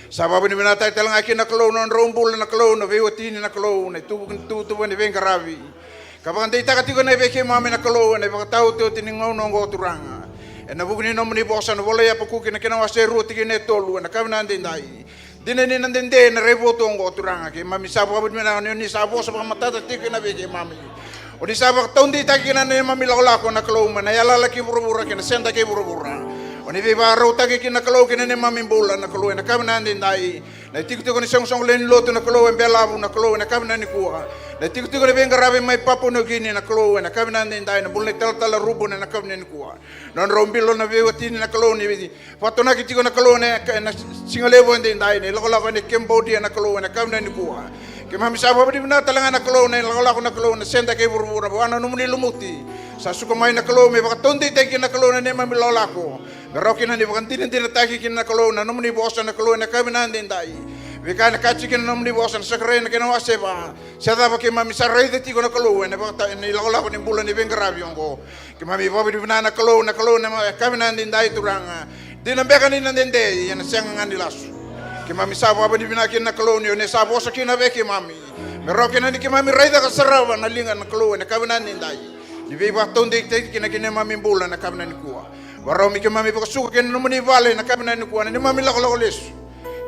sa baba ni bina tai telanga ke na klo non rombul na klo no ve otini na klo ne tu ni venga ravi kapang dei ta katiko na ve ke mami na klo ne pakatau tu tini ngono ngo turanga e na bugni nomni bosa no vole ya paku ke na kena wase ruti ke ne tolu na kamna ndai dine ni nandende na revoto ngo turanga ke mami sa baba ni bina ni sa bosa pa matata tiko na ve ke mami. O di sabak tahun di taki na ni mami lako na kalo mana ya lala ki buru-buru kena senda ki buru-buru. O ni viva ro taki ki na kalo kena ni mami bola na kalo na kami na ndai. Na tiku ni song len lotu na kalo en belabu na kalo na kami na ni kuha. Na tiku ni venga rabe mai papu no gini na kalo na kami na ndai na bulne tal rubu na kami na ni kuha. Non rombilo na viva tini na kalo ni vidi. Pato na ki na kalo na singalevo ndai ni lako ni Cambodia na kalo na kami na ni kuha. Ke mami sa baba di bina talanga na kalo na lako na kalo na senda ke buru-buru ba ana numuni lumuti sa suka mai na kalo me baka tondi teki na kalo na ne mami lolako garoki na ni baka tin taki kin na kalo na numuni bosa na kalo na kami na ndai vika na kachi kin numuni bosa na sakre na kena wase ba sada ba ke mami sa rei ti na kalo na baka ni lako ni bulan ni vengrabi ongo ke mami baba di bina na kalo na kami na ndai turanga dinambeka ni ndende yana senga ngandi lasu. Ke mami sa baba di bina kin na kolonio ne sa bosa kin na veke mami mero kin ni ke mami raida ka sarava na linga na kolonio na kabina ni ndai ni ve ba tonde te kin na mami bula na kabina ni kuwa waro mi ke mami ba suka kin no muni vale na kabina ni kuwa ni mami la ko les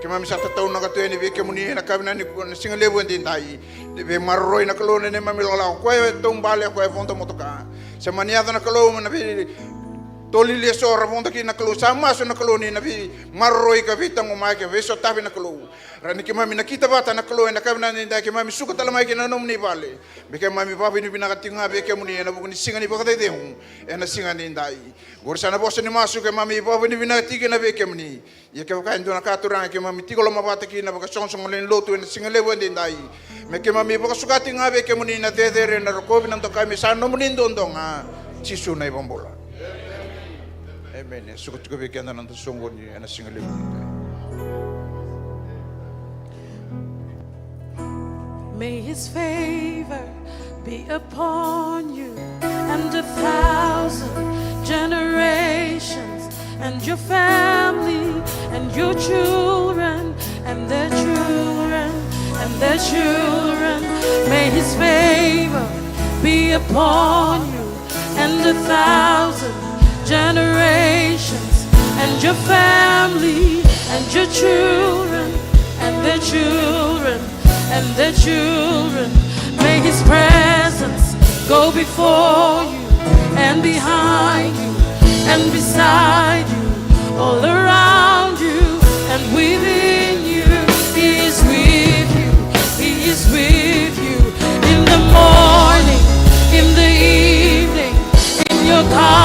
ke mami sa tatau na ka tu ni veke muni na kabina ni kuwa na singa lebu ndi ndai ni ve marroi na kolonio ni mami la ko e tombale ko e fonto motoka se maniada na kolonio na ve toli le so rabonda ki na kalo sama so na kalo ni na vi marroi ka vitang umai ke veso tabi na kalo rani ke mami nakita bata na kalo na kabna ni da ke mami suka talamai ke na nom ni vale be ke mami papi ni bina katinga be ke muni na buku ni singa ni bakate de hu e na singa ni ndai gorsa na bosa ni masu ke mami papi ni bina tige na be ke muni ye ke ka ndona ka turanga ke mami tigolo mabata ki na baka song len lotu na singa le wende ndai me ke mami baka suka tinga be ke muni na de na rokobi na to ka mi sa no muni ndonga sisu na ibombola. Amen. Suka bikin nanti sungguh ni anak single lagi. May His favor be upon you and 1,000 generations and your family and your children and their children and their children. May His favor be upon you and 1,000 generations and your family and your children and their children and their children. May His presence go before you and behind you and beside you, all around you and within you. He is with you, He is with you in the morning, in the evening, in your car.